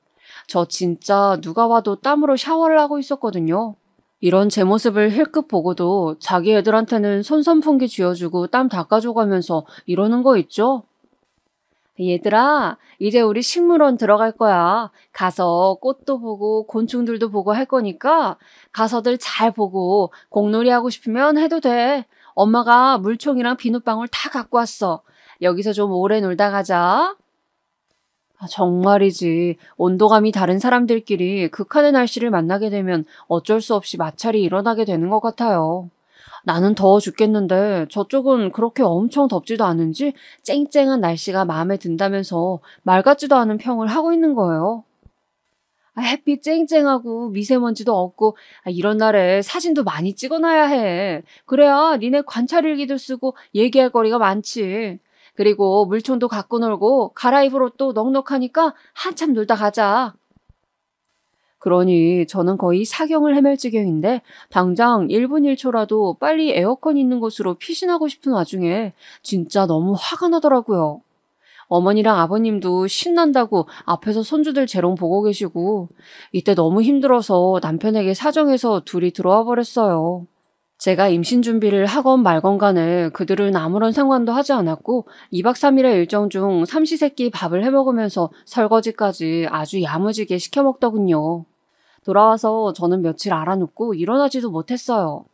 저 진짜 누가 봐도 땀으로 샤워를 하고 있었거든요. 이런 제 모습을 힐끗 보고도 자기 애들한테는 손선풍기 쥐어주고 땀 닦아줘가면서 이러는 거 있죠? 얘들아, 이제 우리 식물원 들어갈 거야. 가서 꽃도 보고 곤충들도 보고 할 거니까 가서들 잘 보고 공놀이 하고 싶으면 해도 돼. 엄마가 물총이랑 비눗방울 다 갖고 왔어. 여기서 좀 오래 놀다 가자. 정말이지. 온도감이 다른 사람들끼리 극한의 날씨를 만나게 되면 어쩔 수 없이 마찰이 일어나게 되는 것 같아요. 나는 더워 죽겠는데 저쪽은 그렇게 엄청 덥지도 않은지 쨍쨍한 날씨가 마음에 든다면서 말 같지도 않은 평을 하고 있는 거예요. 햇빛 쨍쨍하고 미세먼지도 없고 이런 날에 사진도 많이 찍어놔야 해. 그래야 니네 관찰일기도 쓰고 얘기할 거리가 많지. 그리고 물총도 갖고 놀고 갈아입을 옷도 넉넉하니까 한참 놀다 가자. 그러니 저는 거의 사경을 헤맬 지경인데 당장 1분 1초라도 빨리 에어컨 있는 곳으로 피신하고 싶은 와중에 진짜 너무 화가 나더라고요. 어머니랑 아버님도 신난다고 앞에서 손주들 재롱 보고 계시고 이때 너무 힘들어서 남편에게 사정해서 둘이 들어와 버렸어요. 제가 임신 준비를 하건 말건 간에 그들은 아무런 상관도 하지 않았고 2박 3일의 일정 중 삼시세끼 밥을 해먹으면서 설거지까지 아주 야무지게 시켜 먹더군요. 돌아와서 저는 며칠 알아눕고 일어나지도 못했어요.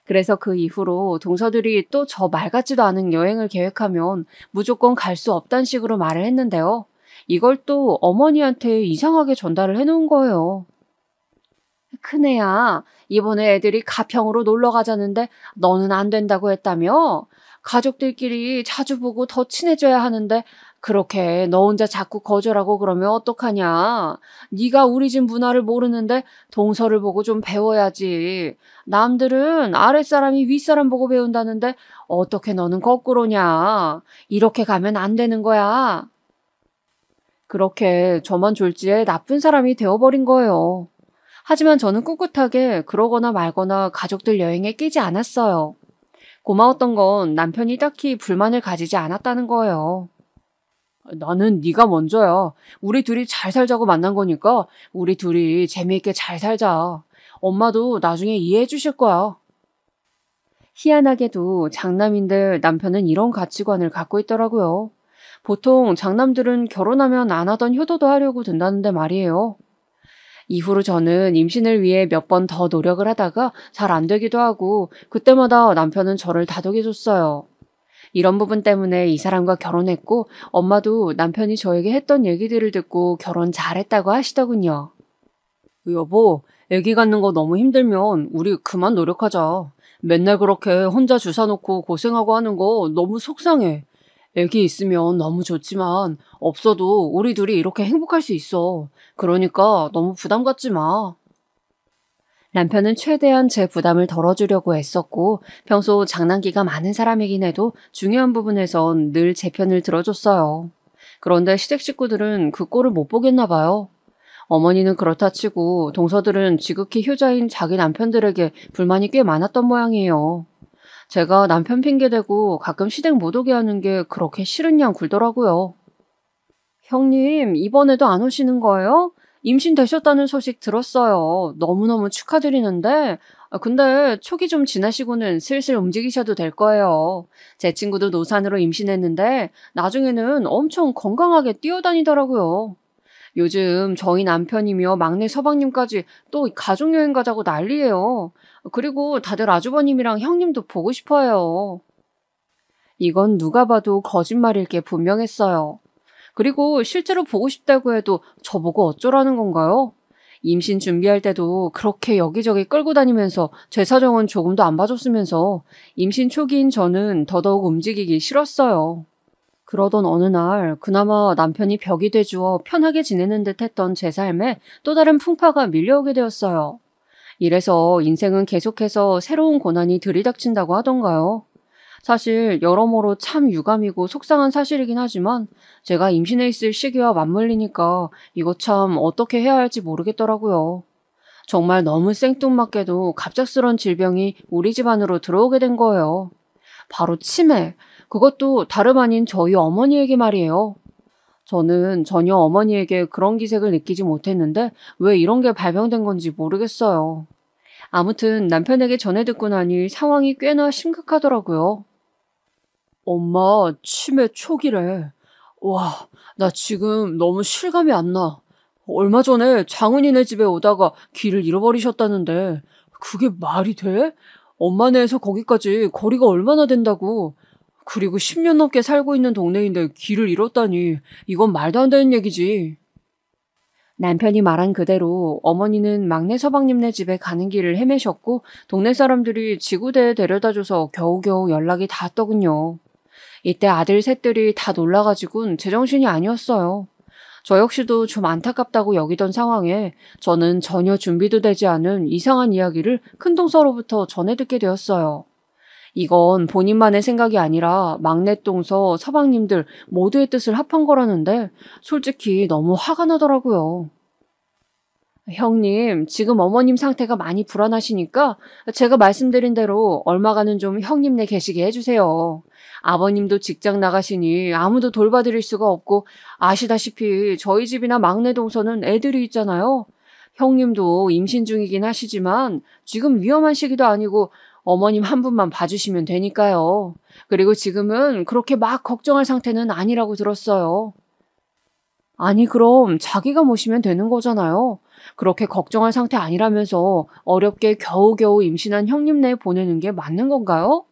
그래서 그 이후로 동서들이 또 저 말 같지도 않은 여행을 계획하면 무조건 갈 수 없단 식으로 말을 했는데요. 이걸 또 어머니한테 이상하게 전달을 해놓은 거예요. 큰애야, 이번에 애들이 가평으로 놀러 가자는데 너는 안 된다고 했다며? 가족들끼리 자주 보고 더 친해져야 하는데 그렇게 너 혼자 자꾸 거절하고 그러면 어떡하냐? 네가 우리 집 문화를 모르는데 동서를 보고 좀 배워야지. 남들은 아랫사람이 윗사람 보고 배운다는데 어떻게 너는 거꾸로냐? 이렇게 가면 안 되는 거야. 그렇게 저만 졸지에 나쁜 사람이 되어버린 거예요. 하지만 저는 꿋꿋하게 그러거나 말거나 가족들 여행에 끼지 않았어요. 고마웠던 건 남편이 딱히 불만을 가지지 않았다는 거예요. 나는 네가 먼저야. 우리 둘이 잘 살자고 만난 거니까 우리 둘이 재미있게 잘 살자. 엄마도 나중에 이해해 주실 거야. 희한하게도 장남인들 남편은 이런 가치관을 갖고 있더라고요. 보통 장남들은 결혼하면 안 하던 효도도 하려고 든다는데 말이에요. 이후로 저는 임신을 위해 몇 번 더 노력을 하다가 잘 안 되기도 하고 그때마다 남편은 저를 다독여줬어요. 이런 부분 때문에 이 사람과 결혼했고 엄마도 남편이 저에게 했던 얘기들을 듣고 결혼 잘했다고 하시더군요. 여보, 애기 갖는 거 너무 힘들면 우리 그만 노력하자. 맨날 그렇게 혼자 주사 놓고 고생하고 하는 거 너무 속상해. 애기 있으면 너무 좋지만 없어도 우리 둘이 이렇게 행복할 수 있어. 그러니까 너무 부담 갖지 마. 남편은 최대한 제 부담을 덜어주려고 애썼고 평소 장난기가 많은 사람이긴 해도 중요한 부분에선 늘 제 편을 들어줬어요. 그런데 시댁 식구들은 그 꼴을 못 보겠나 봐요. 어머니는 그렇다 치고 동서들은 지극히 효자인 자기 남편들에게 불만이 꽤 많았던 모양이에요. 제가 남편 핑계대고 가끔 시댁 못 오게 하는 게 그렇게 싫은 양 굴더라고요. 형님, 이번에도 안 오시는 거예요? 임신되셨다는 소식 들었어요. 너무너무 축하드리는데, 근데 초기 좀 지나시고는 슬슬 움직이셔도 될 거예요. 제 친구도 노산으로 임신했는데, 나중에는 엄청 건강하게 뛰어다니더라고요. 요즘 저희 남편이며 막내 서방님까지 또 가족여행 가자고 난리예요. 그리고 다들 아주버님이랑 형님도 보고 싶어해요. 이건 누가 봐도 거짓말일 게 분명했어요. 그리고 실제로 보고 싶다고 해도 저보고 어쩌라는 건가요? 임신 준비할 때도 그렇게 여기저기 끌고 다니면서 제 사정은 조금도 안 봐줬으면서 임신 초기인 저는 더더욱 움직이기 싫었어요. 그러던 어느 날 그나마 남편이 벽이 돼주어 편하게 지내는 듯 했던 제 삶에 또 다른 풍파가 밀려오게 되었어요. 이래서 인생은 계속해서 새로운 고난이 들이닥친다고 하던가요? 사실 여러모로 참 유감이고 속상한 사실이긴 하지만 제가 임신해 있을 시기와 맞물리니까 이거 참 어떻게 해야 할지 모르겠더라고요. 정말 너무 생뚱맞게도 갑작스런 질병이 우리 집안으로 들어오게 된 거예요. 바로 치매. 그것도 다름 아닌 저희 어머니에게 말이에요. 저는 전혀 어머니에게 그런 기색을 느끼지 못했는데 왜 이런 게 발병된 건지 모르겠어요. 아무튼 남편에게 전해 듣고 나니 상황이 꽤나 심각하더라고요. 엄마, 치매 초기래. 와, 나 지금 너무 실감이 안 나. 얼마 전에 장은이네 집에 오다가 길을 잃어버리셨다는데 그게 말이 돼? 엄마네에서 거기까지 거리가 얼마나 된다고. 그리고 10년 넘게 살고 있는 동네인데 길을 잃었다니 이건 말도 안 되는 얘기지. 남편이 말한 그대로 어머니는 막내 서방님네 집에 가는 길을 헤매셨고 동네 사람들이 지구대에 데려다줘서 겨우겨우 연락이 닿았더군요. 이때 아들 셋들이 다 놀라가지고는 제정신이 아니었어요. 저 역시도 좀 안타깝다고 여기던 상황에 저는 전혀 준비도 되지 않은 이상한 이야기를 큰동서로부터 전해 듣게 되었어요. 이건 본인만의 생각이 아니라 막내동서 서방님들 모두의 뜻을 합한 거라는데 솔직히 너무 화가 나더라고요. 형님, 지금 어머님 상태가 많이 불안하시니까 제가 말씀드린 대로 얼마간은 좀 형님네 계시게 해주세요. 아버님도 직장 나가시니 아무도 돌봐드릴 수가 없고 아시다시피 저희 집이나 막내 동서는 애들이 있잖아요. 형님도 임신 중이긴 하시지만 지금 위험한 시기도 아니고 어머님 한 분만 봐주시면 되니까요. 그리고 지금은 그렇게 막 걱정할 상태는 아니라고 들었어요. 아니, 그럼 자기가 모시면 되는 거잖아요. 그렇게 걱정할 상태 아니라면서 어렵게 겨우겨우 임신한 형님네 보내는 게 맞는 건가요?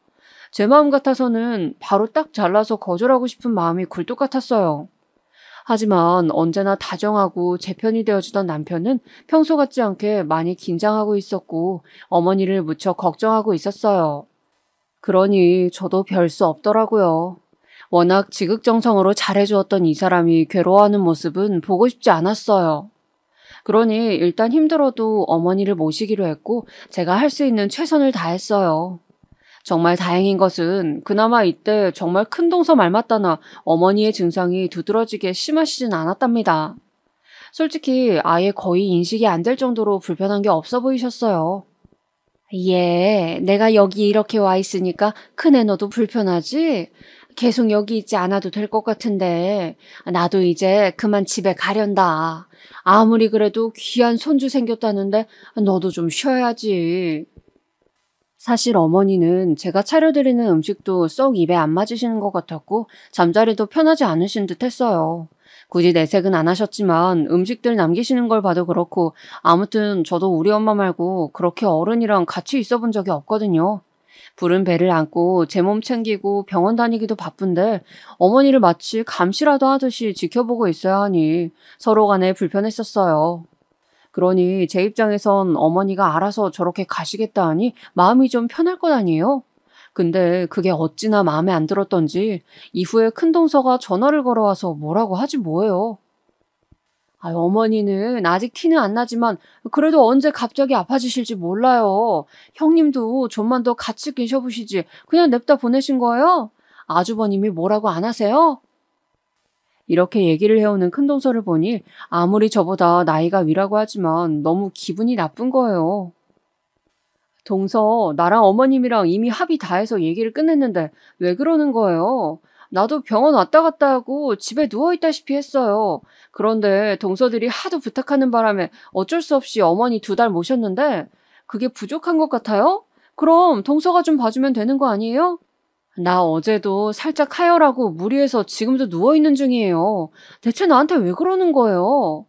제 마음 같아서는 바로 딱 잘라서 거절하고 싶은 마음이 굴뚝 같았어요. 하지만 언제나 다정하고 제 편이 되어주던 남편은 평소 같지 않게 많이 긴장하고 있었고 어머니를 무척 걱정하고 있었어요. 그러니 저도 별 수 없더라고요. 워낙 지극정성으로 잘해주었던 이 사람이 괴로워하는 모습은 보고 싶지 않았어요. 그러니 일단 힘들어도 어머니를 모시기로 했고 제가 할 수 있는 최선을 다했어요. 정말 다행인 것은 그나마 이때 정말 큰 동서 말 맞다나 어머니의 증상이 두드러지게 심하시진 않았답니다. 솔직히 아예 거의 인식이 안 될 정도로 불편한 게 없어 보이셨어요. 예, 내가 여기 이렇게 와 있으니까 큰애 너도 불편하지? 계속 여기 있지 않아도 될 것 같은데 나도 이제 그만 집에 가련다. 아무리 그래도 귀한 손주 생겼다는데 너도 좀 쉬어야지. 사실 어머니는 제가 차려드리는 음식도 썩 입에 안 맞으시는 것 같았고 잠자리도 편하지 않으신 듯 했어요. 굳이 내색은 안 하셨지만 음식들 남기시는 걸 봐도 그렇고 아무튼 저도 우리 엄마 말고 그렇게 어른이랑 같이 있어 본 적이 없거든요. 부른 배를 안고 제 몸 챙기고 병원 다니기도 바쁜데 어머니를 마치 감시라도 하듯이 지켜보고 있어야 하니 서로 간에 불편했었어요. 그러니 제 입장에선 어머니가 알아서 저렇게 가시겠다 하니 마음이 좀 편할 것 아니에요? 근데 그게 어찌나 마음에 안 들었던지 이후에 큰동서가 전화를 걸어와서 뭐라고 하지 뭐예요. 어머니는 아직 티는 안 나지만 그래도 언제 갑자기 아파지실지 몰라요. 형님도 좀만 더 같이 계셔보시지. 그냥 냅다 보내신 거예요? 아주버님이 뭐라고 안 하세요? 이렇게 얘기를 해오는 큰동서를 보니 아무리 저보다 나이가 위라고 하지만 너무 기분이 나쁜 거예요. 동서, 나랑 어머님이랑 이미 합의 다 해서 얘기를 끝냈는데 왜 그러는 거예요? 나도 병원 왔다 갔다 하고 집에 누워있다시피 했어요. 그런데 동서들이 하도 부탁하는 바람에 어쩔 수 없이 어머니 2달 모셨는데 그게 부족한 것 같아요? 그럼 동서가 좀 봐주면 되는 거 아니에요? 나 어제도 살짝 하혈하고 무리해서 지금도 누워있는 중이에요. 대체 나한테 왜 그러는 거예요?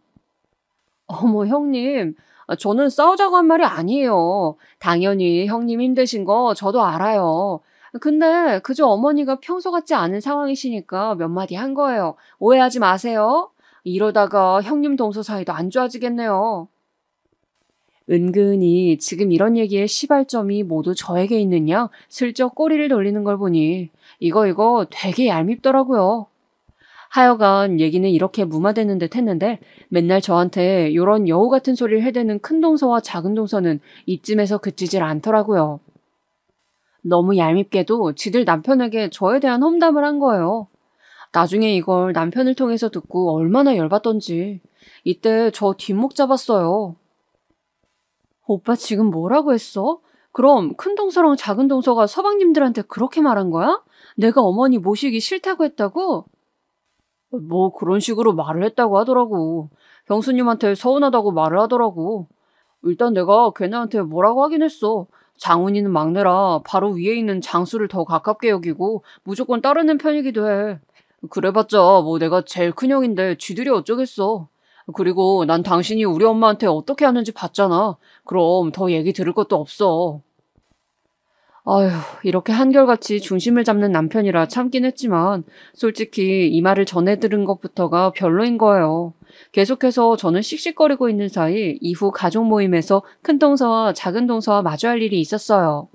어머, 형님. 저는 싸우자고 한 말이 아니에요. 당연히 형님 힘드신 거 저도 알아요. 근데 그저 어머니가 평소 같지 않은 상황이시니까 몇 마디 한 거예요. 오해하지 마세요. 이러다가 형님 동서 사이도 안 좋아지겠네요. 은근히 지금 이런 얘기의 시발점이 모두 저에게 있는 양 슬쩍 꼬리를 돌리는 걸 보니 이거 되게 얄밉더라고요. 하여간 얘기는 이렇게 무마되는 듯 했는데 맨날 저한테 요런 여우 같은 소리를 해대는 큰 동서와 작은 동서는 이쯤에서 그치질 않더라고요. 너무 얄밉게도 지들 남편에게 저에 대한 험담을 한 거예요. 나중에 이걸 남편을 통해서 듣고 얼마나 열받던지. 이때 저 뒷목 잡았어요. 오빠 지금 뭐라고 했어? 그럼 큰 동서랑 작은 동서가 서방님들한테 그렇게 말한 거야? 내가 어머니 모시기 싫다고 했다고? 뭐 그런 식으로 말을 했다고 하더라고. 형수님한테 서운하다고 말을 하더라고. 일단 내가 걔네한테 뭐라고 하긴 했어. 장훈이는 막내라 바로 위에 있는 장수를 더 가깝게 여기고 무조건 따르는 편이기도 해. 그래봤자 뭐 내가 제일 큰형인데 쥐들이 어쩌겠어. 그리고 난 당신이 우리 엄마한테 어떻게 하는지 봤잖아. 그럼 더 얘기 들을 것도 없어. 아휴, 이렇게 한결같이 중심을 잡는 남편이라 참긴 했지만 솔직히 이 말을 전해 들은 것부터가 별로인 거예요. 계속해서 저는 씩씩거리고 있는 사이 이후 가족 모임에서 큰 동서와 작은 동서와 마주할 일이 있었어요.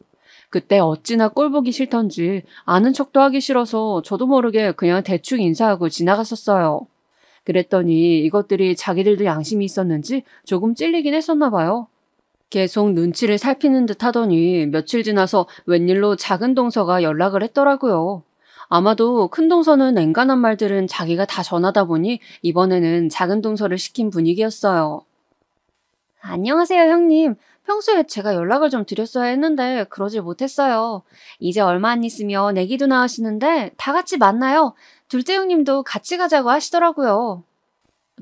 그때 어찌나 꼴보기 싫던지 아는 척도 하기 싫어서 저도 모르게 그냥 대충 인사하고 지나갔었어요. 그랬더니 이것들이 자기들도 양심이 있었는지 조금 찔리긴 했었나 봐요. 계속 눈치를 살피는 듯 하더니 며칠 지나서 웬일로 작은 동서가 연락을 했더라고요. 아마도 큰 동서는 엔간한 말들은 자기가 다 전하다 보니 이번에는 작은 동서를 시킨 분위기였어요. 안녕하세요, 형님. 평소에 제가 연락을 좀 드렸어야 했는데 그러질 못했어요. 이제 얼마 안 있으면 애기도 낳으시는데 다 같이 만나요. 둘째 형님도 같이 가자고 하시더라고요.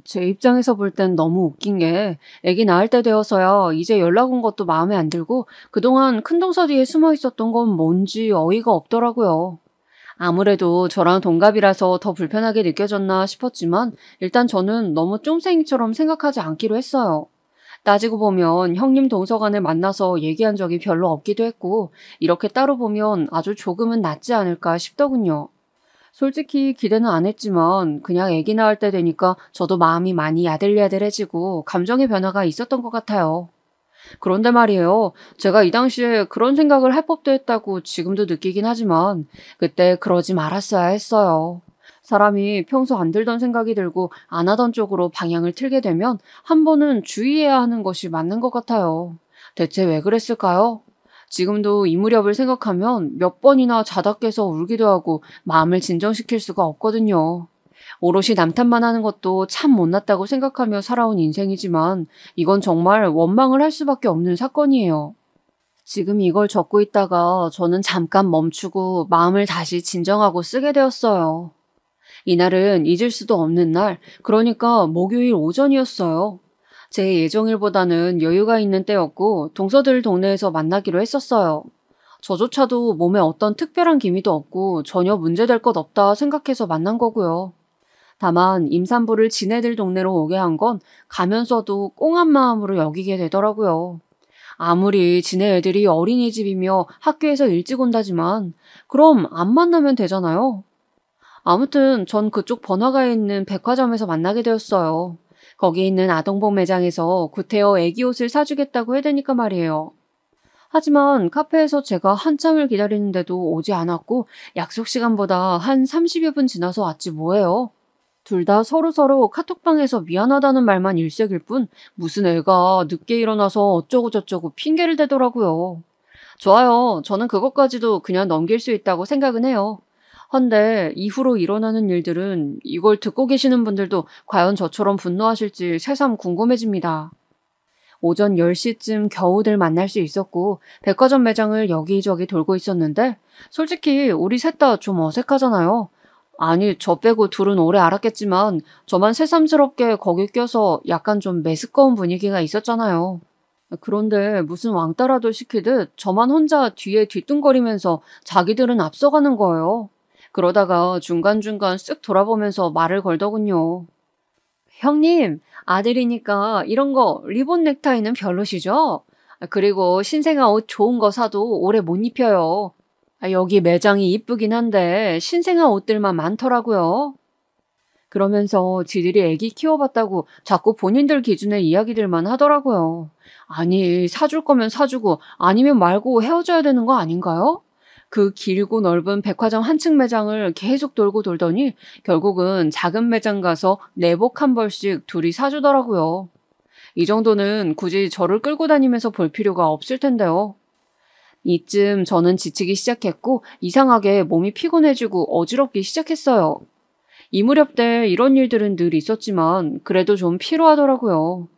제 입장에서 볼 땐 너무 웃긴 게 애기 낳을 때 되어서야 이제 연락 온 것도 마음에 안 들고 그동안 큰 동서 뒤에 숨어 있었던 건 뭔지 어이가 없더라고요. 아무래도 저랑 동갑이라서 더 불편하게 느껴졌나 싶었지만 일단 저는 너무 쫌생이처럼 생각하지 않기로 했어요. 따지고 보면 형님 동서간에 만나서 얘기한 적이 별로 없기도 했고 이렇게 따로 보면 아주 조금은 낫지 않을까 싶더군요. 솔직히 기대는 안 했지만 그냥 애기 낳을 때 되니까 저도 마음이 많이 야들야들해지고 감정의 변화가 있었던 것 같아요. 그런데 말이에요. 제가 이 당시에 그런 생각을 할 법도 했다고 지금도 느끼긴 하지만 그때 그러지 말았어야 했어요. 사람이 평소 안 들던 생각이 들고 안 하던 쪽으로 방향을 틀게 되면 한 번은 주의해야 하는 것이 맞는 것 같아요. 대체 왜 그랬을까요? 지금도 이 무렵을 생각하면 몇 번이나 자다 깨서 울기도 하고 마음을 진정시킬 수가 없거든요. 오롯이 남탓만 하는 것도 참 못났다고 생각하며 살아온 인생이지만 이건 정말 원망을 할 수밖에 없는 사건이에요. 지금 이걸 적고 있다가 저는 잠깐 멈추고 마음을 다시 진정하고 쓰게 되었어요. 이날은 잊을 수도 없는 날, 그러니까 목요일 오전이었어요. 제 예정일보다는 여유가 있는 때였고 동서들 동네에서 만나기로 했었어요. 저조차도 몸에 어떤 특별한 기미도 없고 전혀 문제될 것 없다 생각해서 만난 거고요. 다만 임산부를 지네들 동네로 오게 한 건 가면서도 꽁한 마음으로 여기게 되더라고요. 아무리 지네 애들이 어린이집이며 학교에서 일찍 온다지만 그럼 안 만나면 되잖아요. 아무튼 전 그쪽 번화가에 있는 백화점에서 만나게 되었어요. 거기 있는 아동복 매장에서 구태여 애기 옷을 사주겠다고 해대니까 말이에요. 하지만 카페에서 제가 한참을 기다리는데도 오지 않았고 약속 시간보다 한 30여 분 지나서 왔지 뭐예요. 둘 다 서로서로 카톡방에서 미안하다는 말만 일색일 뿐 무슨 애가 늦게 일어나서 어쩌고 저쩌고 핑계를 대더라고요. 좋아요. 저는 그것까지도 그냥 넘길 수 있다고 생각은 해요. 헌데 이후로 일어나는 일들은 이걸 듣고 계시는 분들도 과연 저처럼 분노하실지 새삼 궁금해집니다. 오전 10시쯤 겨우들 만날 수 있었고 백화점 매장을 여기저기 돌고 있었는데 솔직히 우리 셋 다 좀 어색하잖아요. 아니, 저 빼고 둘은 오래 알았겠지만 저만 새삼스럽게 거기 껴서 약간 좀 메스꺼운 분위기가 있었잖아요. 그런데 무슨 왕따라도 시키듯 저만 혼자 뒤에 뒤뚱거리면서 자기들은 앞서가는 거예요. 그러다가 중간중간 쓱 돌아보면서 말을 걸더군요. 형님, 아들이니까 이런 거 리본 넥타이는 별로시죠? 그리고 신생아 옷 좋은 거 사도 오래 못 입혀요. 여기 매장이 이쁘긴 한데 신생아 옷들만 많더라고요. 그러면서 지들이 애기 키워봤다고 자꾸 본인들 기준의 이야기들만 하더라고요. 아니, 사줄 거면 사주고 아니면 말고 헤어져야 되는 거 아닌가요? 그 길고 넓은 백화점 한층 매장을 계속 돌고 돌더니 결국은 작은 매장 가서 내복 한 벌씩 둘이 사주더라고요. 이 정도는 굳이 저를 끌고 다니면서 볼 필요가 없을 텐데요. 이쯤 저는 지치기 시작했고 이상하게 몸이 피곤해지고 어지럽기 시작했어요. 이 무렵 때 이런 일들은 늘 있었지만 그래도 좀 피로하더라고요.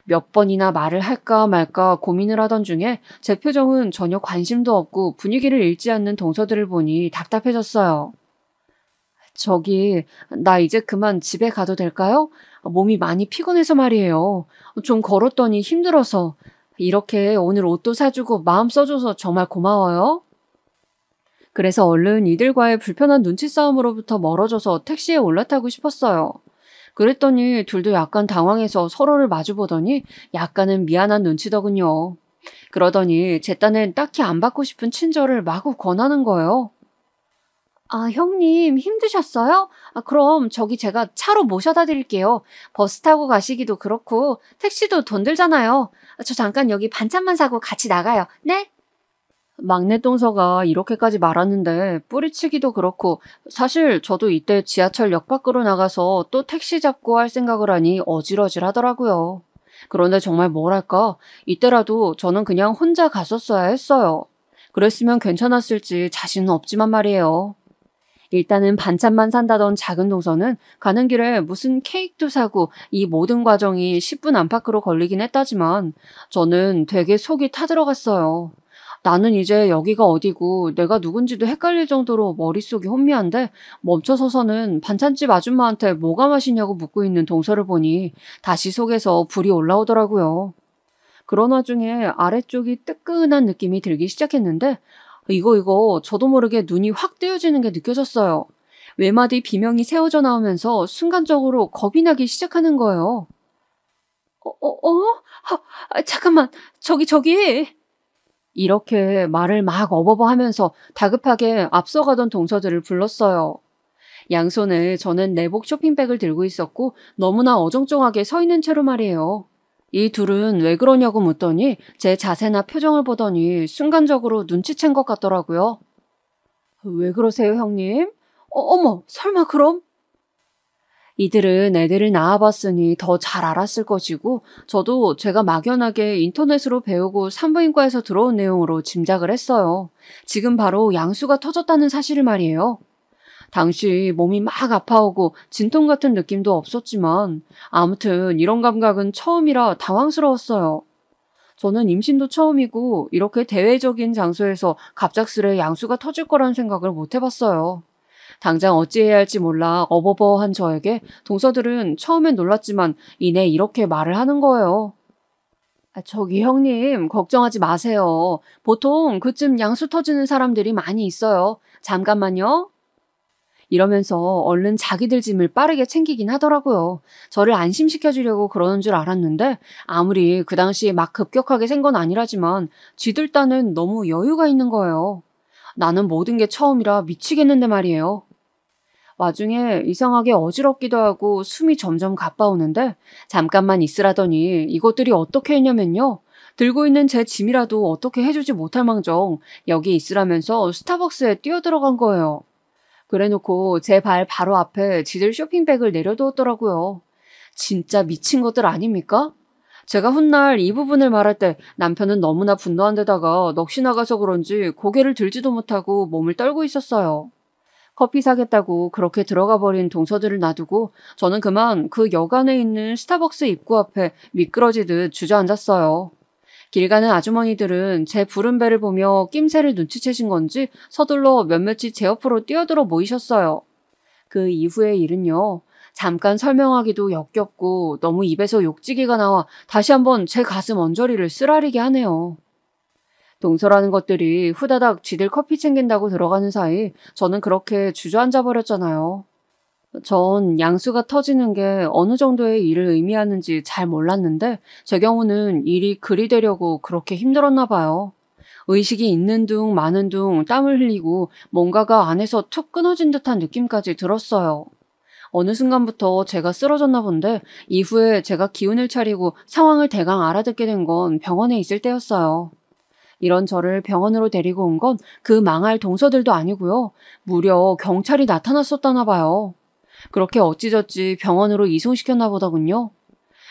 몇 번이나 말을 할까 말까 고민을 하던 중에 제 표정은 전혀 관심도 없고 분위기를 읽지 않는 동서들을 보니 답답해졌어요. 저기, 나 이제 그만 집에 가도 될까요? 몸이 많이 피곤해서 말이에요. 좀 걸었더니 힘들어서. 이렇게 오늘 옷도 사주고 마음 써줘서 정말 고마워요. 그래서 얼른 이들과의 불편한 눈치 싸움으로부터 멀어져서 택시에 올라타고 싶었어요. 그랬더니 둘도 약간 당황해서 서로를 마주보더니 약간은 미안한 눈치더군요. 그러더니 제 딴엔 딱히 안 받고 싶은 친절을 마구 권하는 거예요. 아, 형님 힘드셨어요? 그럼 저기 제가 차로 모셔다 드릴게요. 버스 타고 가시기도 그렇고 택시도 돈 들잖아요. 저 잠깐 여기 반찬만 사고 같이 나가요. 네? 막내 동서가 이렇게까지 말하는데 뿌리치기도 그렇고 사실 저도 이때 지하철역 밖으로 나가서 또 택시 잡고 할 생각을 하니 어질어질 하더라고요. 그런데 정말 뭐랄까, 이때라도 저는 그냥 혼자 갔었어야 했어요. 그랬으면 괜찮았을지 자신은 없지만 말이에요. 일단은 반찬만 산다던 작은 동서는 가는 길에 무슨 케이크도 사고 이 모든 과정이 10분 안팎으로 걸리긴 했다지만 저는 되게 속이 타들어갔어요. 나는 이제 여기가 어디고 내가 누군지도 헷갈릴 정도로 머릿속이 혼미한데 멈춰서서는 반찬집 아줌마한테 뭐가 맛있냐고 묻고 있는 동서를 보니 다시 속에서 불이 올라오더라고요. 그런 와중에 아래쪽이 뜨끈한 느낌이 들기 시작했는데 이거 저도 모르게 눈이 확 뜨여지는 게 느껴졌어요. 외마디 비명이 새어져 나오면서 순간적으로 겁이 나기 시작하는 거예요. 잠깐만, 저기. 이렇게 말을 막 어버버하면서 다급하게 앞서가던 동서들을 불렀어요. 양손에 저는 내복 쇼핑백을 들고 있었고 너무나 어정쩡하게 서 있는 채로 말이에요. 이 둘은 왜 그러냐고 묻더니 제 자세나 표정을 보더니 순간적으로 눈치챈 것 같더라고요. 왜 그러세요, 형님? 어머, 설마 그럼? 이들은 애들을 낳아봤으니 더 잘 알았을 것이고 저도 제가 막연하게 인터넷으로 배우고 산부인과에서 들어온 내용으로 짐작을 했어요. 지금 바로 양수가 터졌다는 사실을 말이에요. 당시 몸이 막 아파오고 진통 같은 느낌도 없었지만 아무튼 이런 감각은 처음이라 당황스러웠어요. 저는 임신도 처음이고 이렇게 대외적인 장소에서 갑작스레 양수가 터질 거란 생각을 못 해봤어요. 당장 어찌해야 할지 몰라 어버버한 저에게 동서들은 처음엔 놀랐지만 이내 이렇게 말을 하는 거예요. 저기 형님, 걱정하지 마세요. 보통 그쯤 양수 터지는 사람들이 많이 있어요. 잠깐만요. 이러면서 얼른 자기들 짐을 빠르게 챙기긴 하더라고요. 저를 안심시켜주려고 그러는 줄 알았는데 아무리 그 당시 막 급격하게 센 건 아니라지만 쥐들 딴엔 너무 여유가 있는 거예요. 나는 모든 게 처음이라 미치겠는데 말이에요. 와중에 이상하게 어지럽기도 하고 숨이 점점 가빠오는데 잠깐만 있으라더니 이것들이 어떻게 했냐면요. 들고 있는 제 짐이라도 어떻게 해주지 못할 망정 여기 있으라면서 스타벅스에 뛰어들어간 거예요. 그래놓고 제 발 바로 앞에 지들 쇼핑백을 내려두었더라고요. 진짜 미친 것들 아닙니까? 제가 훗날 이 부분을 말할 때 남편은 너무나 분노한 데다가 넋이 나가서 그런지 고개를 들지도 못하고 몸을 떨고 있었어요. 커피 사겠다고 그렇게 들어가 버린 동서들을 놔두고 저는 그만 그 여관에 있는 스타벅스 입구 앞에 미끄러지듯 주저앉았어요. 길 가는 아주머니들은 제 부른 배를 보며 낌새를 눈치채신 건지 서둘러 몇몇이 제 옆으로 뛰어들어 모이셨어요. 그 이후의 일은요. 잠깐 설명하기도 역겹고 너무 입에서 욕지기가 나와 다시 한번 제 가슴 언저리를 쓰라리게 하네요. 동서라는 것들이 후다닥 지들 커피 챙긴다고 들어가는 사이 저는 그렇게 주저앉아 버렸잖아요. 전 양수가 터지는 게 어느 정도의 일을 의미하는지 잘 몰랐는데 제 경우는 일이 그리 되려고 그렇게 힘들었나 봐요. 의식이 있는 둥 마는 둥 땀을 흘리고 뭔가가 안에서 툭 끊어진 듯한 느낌까지 들었어요. 어느 순간부터 제가 쓰러졌나 본데 이후에 제가 기운을 차리고 상황을 대강 알아듣게 된 건 병원에 있을 때였어요. 이런 저를 병원으로 데리고 온 건 그 망할 동서들도 아니고요. 무려 경찰이 나타났었다나 봐요. 그렇게 어찌저찌 병원으로 이송시켰나 보더군요.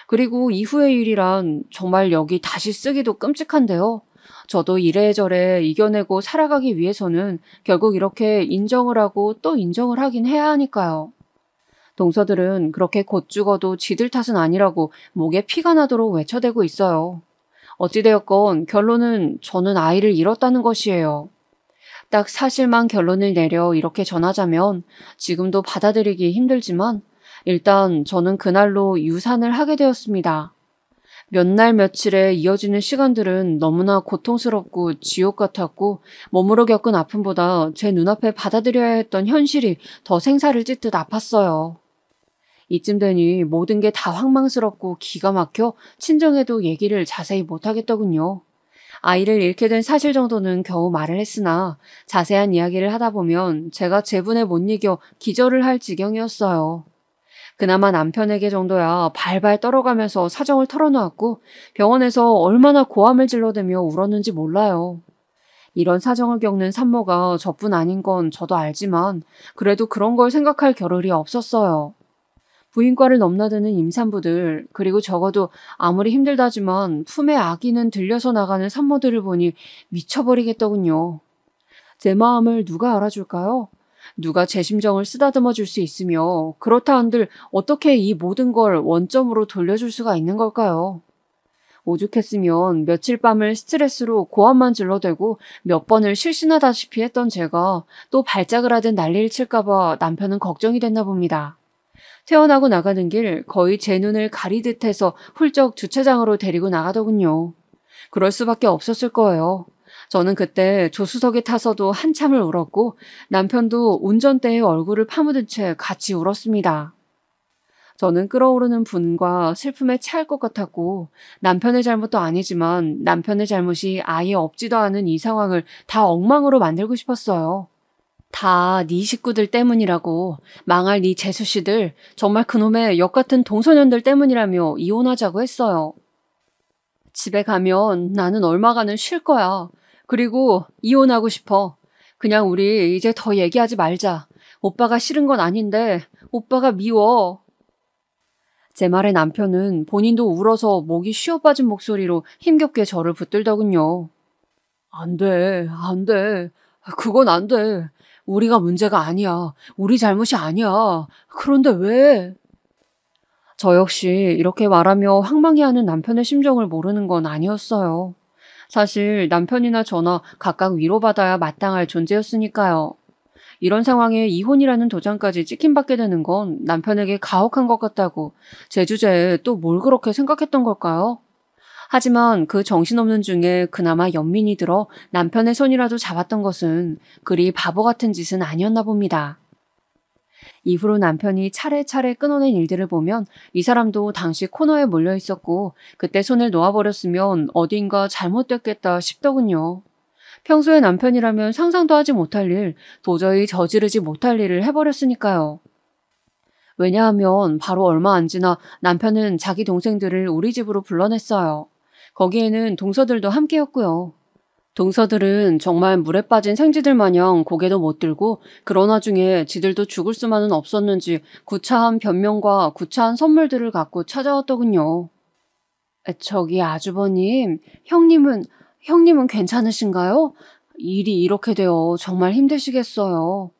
그리고 이후의 일이란 정말 여기 다시 쓰기도 끔찍한데요. 저도 이래저래 이겨내고 살아가기 위해서는 결국 이렇게 인정을 하고 또 인정을 하긴 해야 하니까요. 동서들은 그렇게 곧 죽어도 지들 탓은 아니라고 목에 피가 나도록 외쳐대고 있어요. 어찌되었건 결론은 저는 아이를 잃었다는 것이에요. 딱 사실만 결론을 내려 이렇게 전하자면 지금도 받아들이기 힘들지만 일단 저는 그날로 유산을 하게 되었습니다. 몇 날 며칠에 이어지는 시간들은 너무나 고통스럽고 지옥 같았고 몸으로 겪은 아픔보다 제 눈앞에 받아들여야 했던 현실이 더 생사를 찢듯 아팠어요. 이쯤 되니 모든 게 다 황망스럽고 기가 막혀 친정에도 얘기를 자세히 못하겠더군요. 아이를 잃게 된 사실 정도는 겨우 말을 했으나 자세한 이야기를 하다 보면 제가 제분에 못 이겨 기절을 할 지경이었어요. 그나마 남편에게 정도야 발발 떨어가면서 사정을 털어놓았고 병원에서 얼마나 고함을 질러대며 울었는지 몰라요. 이런 사정을 겪는 산모가 저뿐 아닌 건 저도 알지만 그래도 그런 걸 생각할 겨를이 없었어요. 부인과를 넘나드는 임산부들, 그리고 적어도 아무리 힘들다지만 품에 아기는 들려서 나가는 산모들을 보니 미쳐버리겠더군요. 제 마음을 누가 알아줄까요? 누가 제 심정을 쓰다듬어 줄 수 있으며 그렇다 한들 어떻게 이 모든 걸 원점으로 돌려줄 수가 있는 걸까요? 오죽했으면 며칠 밤을 스트레스로 고함만 질러대고 몇 번을 실신하다시피 했던 제가 또 발작을 하듯 난리를 칠까봐 남편은 걱정이 됐나 봅니다. 퇴원하고 나가는 길 거의 제 눈을 가리듯 해서 훌쩍 주차장으로 데리고 나가더군요. 그럴 수밖에 없었을 거예요. 저는 그때 조수석에 타서도 한참을 울었고 남편도 운전대에 얼굴을 파묻은 채 같이 울었습니다. 저는 끓어오르는 분과 슬픔에 체할 것 같았고 남편의 잘못도 아니지만 남편의 잘못이 아예 없지도 않은 이 상황을 다 엉망으로 만들고 싶었어요. 다 네 식구들 때문이라고, 망할 네 재수씨들, 정말 그놈의 역같은 동소년들 때문이라며 이혼하자고 했어요. 집에 가면 나는 얼마간은 쉴 거야. 그리고 이혼하고 싶어. 그냥 우리 이제 더 얘기하지 말자. 오빠가 싫은 건 아닌데 오빠가 미워. 제 말에 남편은 본인도 울어서 목이 쉬어 빠진 목소리로 힘겹게 저를 붙들더군요. 안 돼, 안 돼. 그건 안 돼. 우리가 문제가 아니야. 우리 잘못이 아니야. 그런데 왜? 저 역시 이렇게 말하며 황망해하는 남편의 심정을 모르는 건 아니었어요. 사실 남편이나 저나 각각 위로받아야 마땅할 존재였으니까요. 이런 상황에 이혼이라는 도장까지 찍힘받게 되는 건 남편에게 가혹한 것 같다고 제 주제에 또 뭘 그렇게 생각했던 걸까요? 하지만 그 정신없는 중에 그나마 연민이 들어 남편의 손이라도 잡았던 것은 그리 바보 같은 짓은 아니었나 봅니다. 이후로 남편이 차례차례 끊어낸 일들을 보면 이 사람도 당시 코너에 몰려 있었고 그때 손을 놓아버렸으면 어딘가 잘못됐겠다 싶더군요. 평소에 남편이라면 상상도 하지 못할 일, 도저히 저지르지 못할 일을 해버렸으니까요. 왜냐하면 바로 얼마 안 지나 남편은 자기 동생들을 우리 집으로 불러냈어요. 거기에는 동서들도 함께였고요. 동서들은 정말 물에 빠진 생쥐들 마냥 고개도 못 들고 그런 와중에 지들도 죽을 수만은 없었는지 구차한 변명과 구차한 선물들을 갖고 찾아왔더군요. 저기 아주버님, 형님은 괜찮으신가요? 일이 이렇게 되어 정말 힘드시겠어요.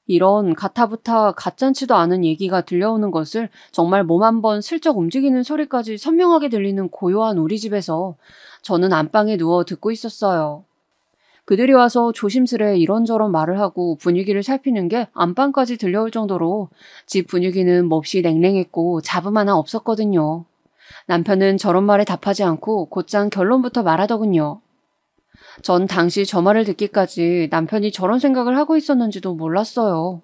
이런 가타부타 가짠치도 않은 얘기가 들려오는 것을 정말 몸 한번 슬쩍 움직이는 소리까지 선명하게 들리는 고요한 우리 집에서 저는 안방에 누워 듣고 있었어요. 그들이 와서 조심스레 이런저런 말을 하고 분위기를 살피는 게 안방까지 들려올 정도로 집 분위기는 몹시 냉랭했고 잡음 하나 없었거든요. 남편은 저런 말에 답하지 않고 곧장 결론부터 말하더군요. 전 당시 저 말을 듣기까지 남편이 저런 생각을 하고 있었는지도 몰랐어요.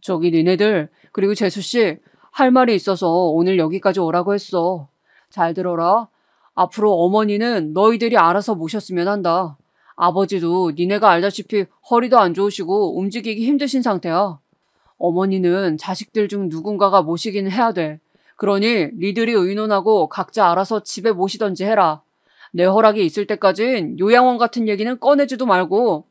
저기 니네들, 그리고 재수씨, 할 말이 있어서 오늘 여기까지 오라고 했어. 잘 들어라. 앞으로 어머니는 너희들이 알아서 모셨으면 한다. 아버지도 니네가 알다시피 허리도 안 좋으시고 움직이기 힘드신 상태야. 어머니는 자식들 중 누군가가 모시긴 해야 돼. 그러니 니들이 의논하고 각자 알아서 집에 모시던지 해라. 내 허락이 있을 때까진 요양원 같은 얘기는 꺼내지도 말고.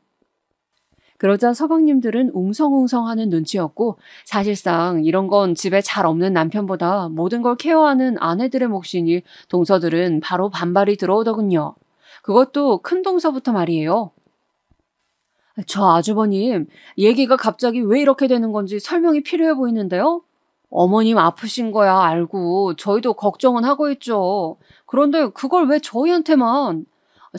그러자 서방님들은 웅성웅성하는 눈치였고 사실상 이런 건 집에 잘 없는 남편보다 모든 걸 케어하는 아내들의 몫이니 동서들은 바로 반발이 들어오더군요. 그것도 큰 동서부터 말이에요. 저 아주버님, 얘기가 갑자기 왜 이렇게 되는 건지 설명이 필요해 보이는데요? 어머님 아프신 거야 알고 저희도 걱정은 하고 있죠. 그런데 그걸 왜 저희한테만.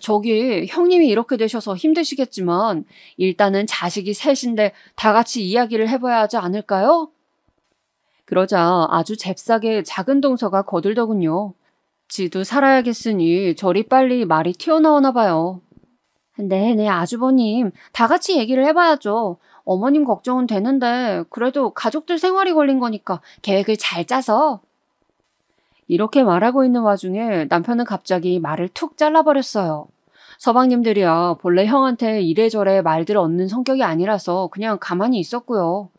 저기 형님이 이렇게 되셔서 힘드시겠지만 일단은 자식이 셋인데 다 같이 이야기를 해봐야 하지 않을까요? 그러자 아주 잽싸게 작은 동서가 거들더군요. 지도 살아야겠으니 저리 빨리 말이 튀어나오나 봐요. 네네 아주버님, 다 같이 얘기를 해봐야죠. 어머님 걱정은 되는데 그래도 가족들 생활이 걸린 거니까 계획을 잘 짜서. 이렇게 말하고 있는 와중에 남편은 갑자기 말을 툭 잘라버렸어요. 서방님들이야 본래 형한테 이래저래 말들 얻는 성격이 아니라서 그냥 가만히 있었고요.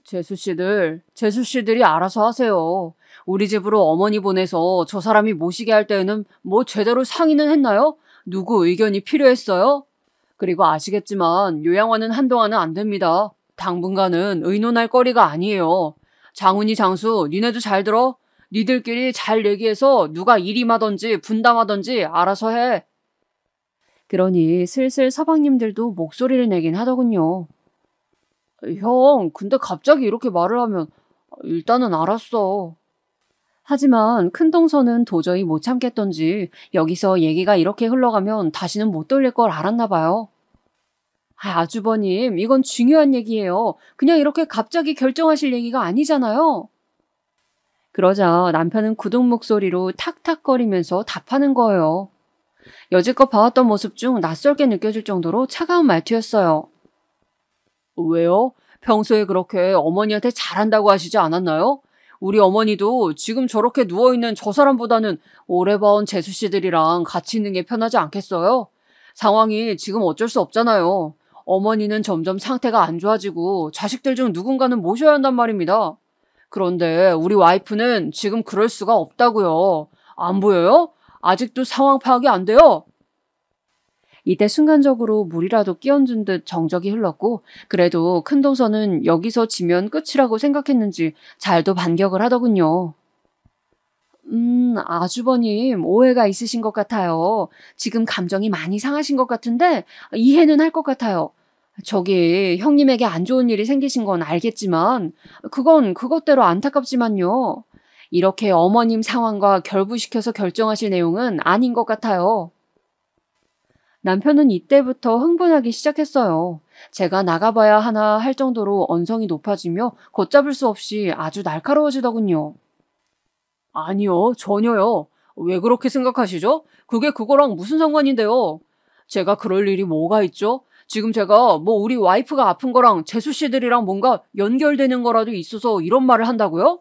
재수씨들이 알아서 하세요. 우리 집으로 어머니 보내서 저 사람이 모시게 할 때에는 뭐 제대로 상의는 했나요? 누구 의견이 필요했어요? 그리고 아시겠지만 요양원은 한동안은 안 됩니다. 당분간은 의논할 거리가 아니에요. 장훈이 장수 니네도 잘 들어? 니들끼리 잘 얘기해서 누가 일임하던지 분담하던지 알아서 해. 그러니 슬슬 서방님들도 목소리를 내긴 하더군요. 형, 근데 갑자기 이렇게 말을 하면 일단은 알았어. 하지만 큰동서는 도저히 못 참겠던지 여기서 얘기가 이렇게 흘러가면 다시는 못 돌릴 걸 알았나 봐요. 아주버님, 이건 중요한 얘기예요. 그냥 이렇게 갑자기 결정하실 얘기가 아니잖아요. 그러자 남편은 굳은 목소리로 탁탁거리면서 답하는 거예요. 여지껏 봐왔던 모습 중 낯설게 느껴질 정도로 차가운 말투였어요. 왜요? 평소에 그렇게 어머니한테 잘한다고 하시지 않았나요? 우리 어머니도 지금 저렇게 누워있는 저 사람보다는 오래 봐온 재수씨들이랑 같이 있는 게 편하지 않겠어요? 상황이 지금 어쩔 수 없잖아요. 어머니는 점점 상태가 안 좋아지고 자식들 중 누군가는 모셔야 한단 말입니다. 그런데 우리 와이프는 지금 그럴 수가 없다고요. 안 보여요? 아직도 상황 파악이 안 돼요? 이때 순간적으로 물이라도 끼얹은 듯 정적이 흘렀고 그래도 큰동서는 여기서 지면 끝이라고 생각했는지 잘도 반격을 하더군요. 아주버님 오해가 있으신 것 같아요. 지금 감정이 많이 상하신 것 같은데 이해는 할 것 같아요. 저기 형님에게 안 좋은 일이 생기신 건 알겠지만 그건 그것대로 안타깝지만요. 이렇게 어머님 상황과 결부시켜서 결정하실 내용은 아닌 것 같아요. 남편은 이때부터 흥분하기 시작했어요. 제가 나가봐야 하나 할 정도로 언성이 높아지며 걷잡을 수 없이 아주 날카로워지더군요. 아니요, 전혀요. 왜 그렇게 생각하시죠? 그게 그거랑 무슨 상관인데요? 제가 그럴 일이 뭐가 있죠? 지금 제가 뭐 우리 와이프가 아픈 거랑 재수씨들이랑 뭔가 연결되는 거라도 있어서 이런 말을 한다고요?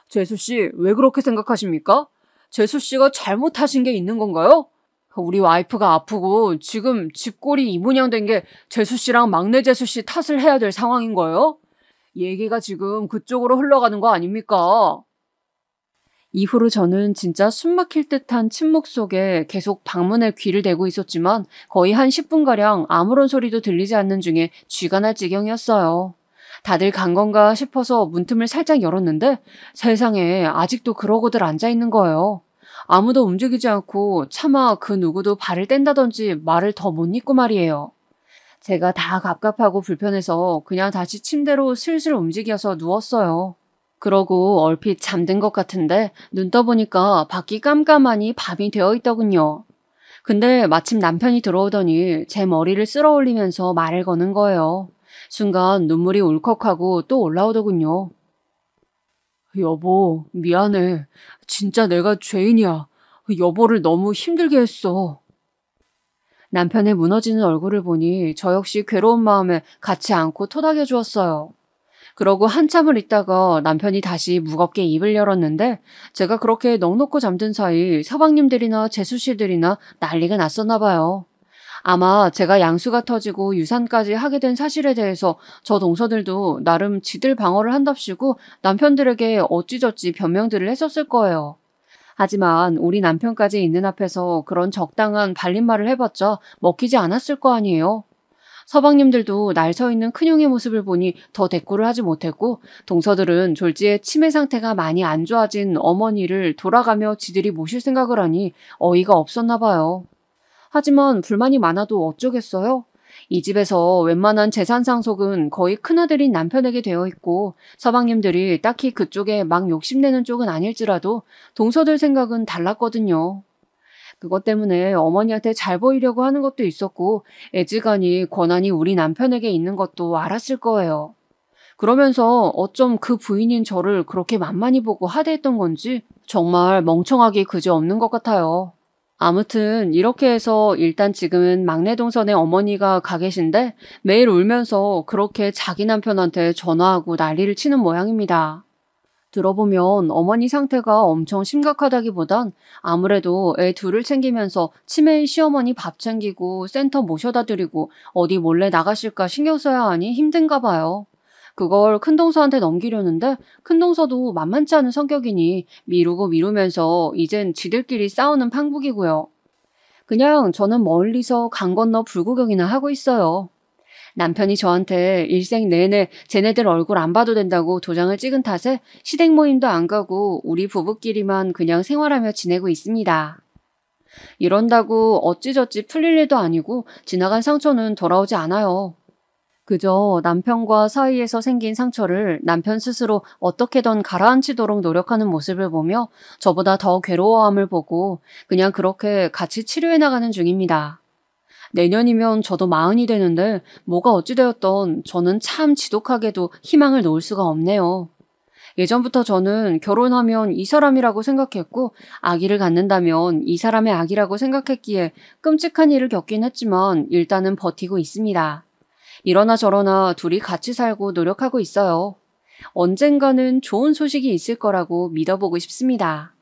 재수씨, 왜 그렇게 생각하십니까? 재수씨가 잘못하신 게 있는 건가요? 우리 와이프가 아프고 지금 집골이 이 모양 된 게 재수씨랑 막내 재수씨 탓을 해야 될 상황인 거예요? 얘기가 지금 그쪽으로 흘러가는 거 아닙니까? 이후로 저는 진짜 숨막힐 듯한 침묵 속에 계속 방문에 귀를 대고 있었지만 거의 한 10분가량 아무런 소리도 들리지 않는 중에 쥐가 날 지경이었어요. 다들 간 건가 싶어서 문틈을 살짝 열었는데 세상에 아직도 그러고들 앉아있는 거예요. 아무도 움직이지 않고 차마 그 누구도 발을 뗀다든지 말을 더 못 잇고 말이에요. 제가 다 갑갑하고 불편해서 그냥 다시 침대로 슬슬 움직여서 누웠어요. 그러고 얼핏 잠든 것 같은데 눈 떠보니까 밖이 깜깜하니 밤이 되어 있더군요. 근데 마침 남편이 들어오더니 제 머리를 쓸어 올리면서 말을 거는 거예요. 순간 눈물이 울컥하고 또 올라오더군요. 여보, 미안해. 진짜 내가 죄인이야. 여보를 너무 힘들게 했어. 남편의 무너지는 얼굴을 보니 저 역시 괴로운 마음에 같이 안고 토닥여 주었어요. 그러고 한참을 있다가 남편이 다시 무겁게 입을 열었는데 제가 그렇게 넋놓고 잠든 사이 서방님들이나 재수씨들이나 난리가 났었나 봐요. 아마 제가 양수가 터지고 유산까지 하게 된 사실에 대해서 저 동서들도 나름 지들 방어를 한답시고 남편들에게 어찌저찌 변명들을 했었을 거예요. 하지만 우리 남편까지 있는 앞에서 그런 적당한 발림말을 해봤자 먹히지 않았을 거 아니에요. 서방님들도 날 서 있는 큰형의 모습을 보니 더 대꾸를 하지 못했고 동서들은 졸지에 치매 상태가 많이 안 좋아진 어머니를 돌아가며 지들이 모실 생각을 하니 어이가 없었나 봐요. 하지만 불만이 많아도 어쩌겠어요? 이 집에서 웬만한 재산 상속은 거의 큰아들인 남편에게 되어 있고 서방님들이 딱히 그쪽에 막 욕심내는 쪽은 아닐지라도 동서들 생각은 달랐거든요. 그것 때문에 어머니한테 잘 보이려고 하는 것도 있었고 애지간히 권한이 우리 남편에게 있는 것도 알았을 거예요. 그러면서 어쩜 그 부인인 저를 그렇게 만만히 보고 하대했던 건지 정말 멍청하기 그지없는 것 같아요. 아무튼 이렇게 해서 일단 지금은 막내 동선의 어머니가 가 계신데 매일 울면서 그렇게 자기 남편한테 전화하고 난리를 치는 모양입니다. 들어보면 어머니 상태가 엄청 심각하다기보단 아무래도 애 둘을 챙기면서 치매인 시어머니 밥 챙기고 센터 모셔다 드리고 어디 몰래 나가실까 신경 써야 하니 힘든가 봐요. 그걸 큰동서한테 넘기려는데 큰동서도 만만치 않은 성격이니 미루고 미루면서 이젠 지들끼리 싸우는 판국이고요. 그냥 저는 멀리서 강 건너 불구경이나 하고 있어요. 남편이 저한테 일생 내내 쟤네들 얼굴 안 봐도 된다고 도장을 찍은 탓에 시댁 모임도 안 가고 우리 부부끼리만 그냥 생활하며 지내고 있습니다. 이런다고 어찌저찌 풀릴 일도 아니고 지나간 상처는 돌아오지 않아요. 그저 남편과 사이에서 생긴 상처를 남편 스스로 어떻게든 가라앉히도록 노력하는 모습을 보며 저보다 더 괴로워함을 보고 그냥 그렇게 같이 치료해 나가는 중입니다. 내년이면 저도 40이 되는데 뭐가 어찌되었던 저는 참 지독하게도 희망을 놓을 수가 없네요. 예전부터 저는 결혼하면 이 사람이라고 생각했고 아기를 갖는다면 이 사람의 아기라고 생각했기에 끔찍한 일을 겪긴 했지만 일단은 버티고 있습니다. 이러나 저러나 둘이 같이 살고 노력하고 있어요. 언젠가는 좋은 소식이 있을 거라고 믿어보고 싶습니다.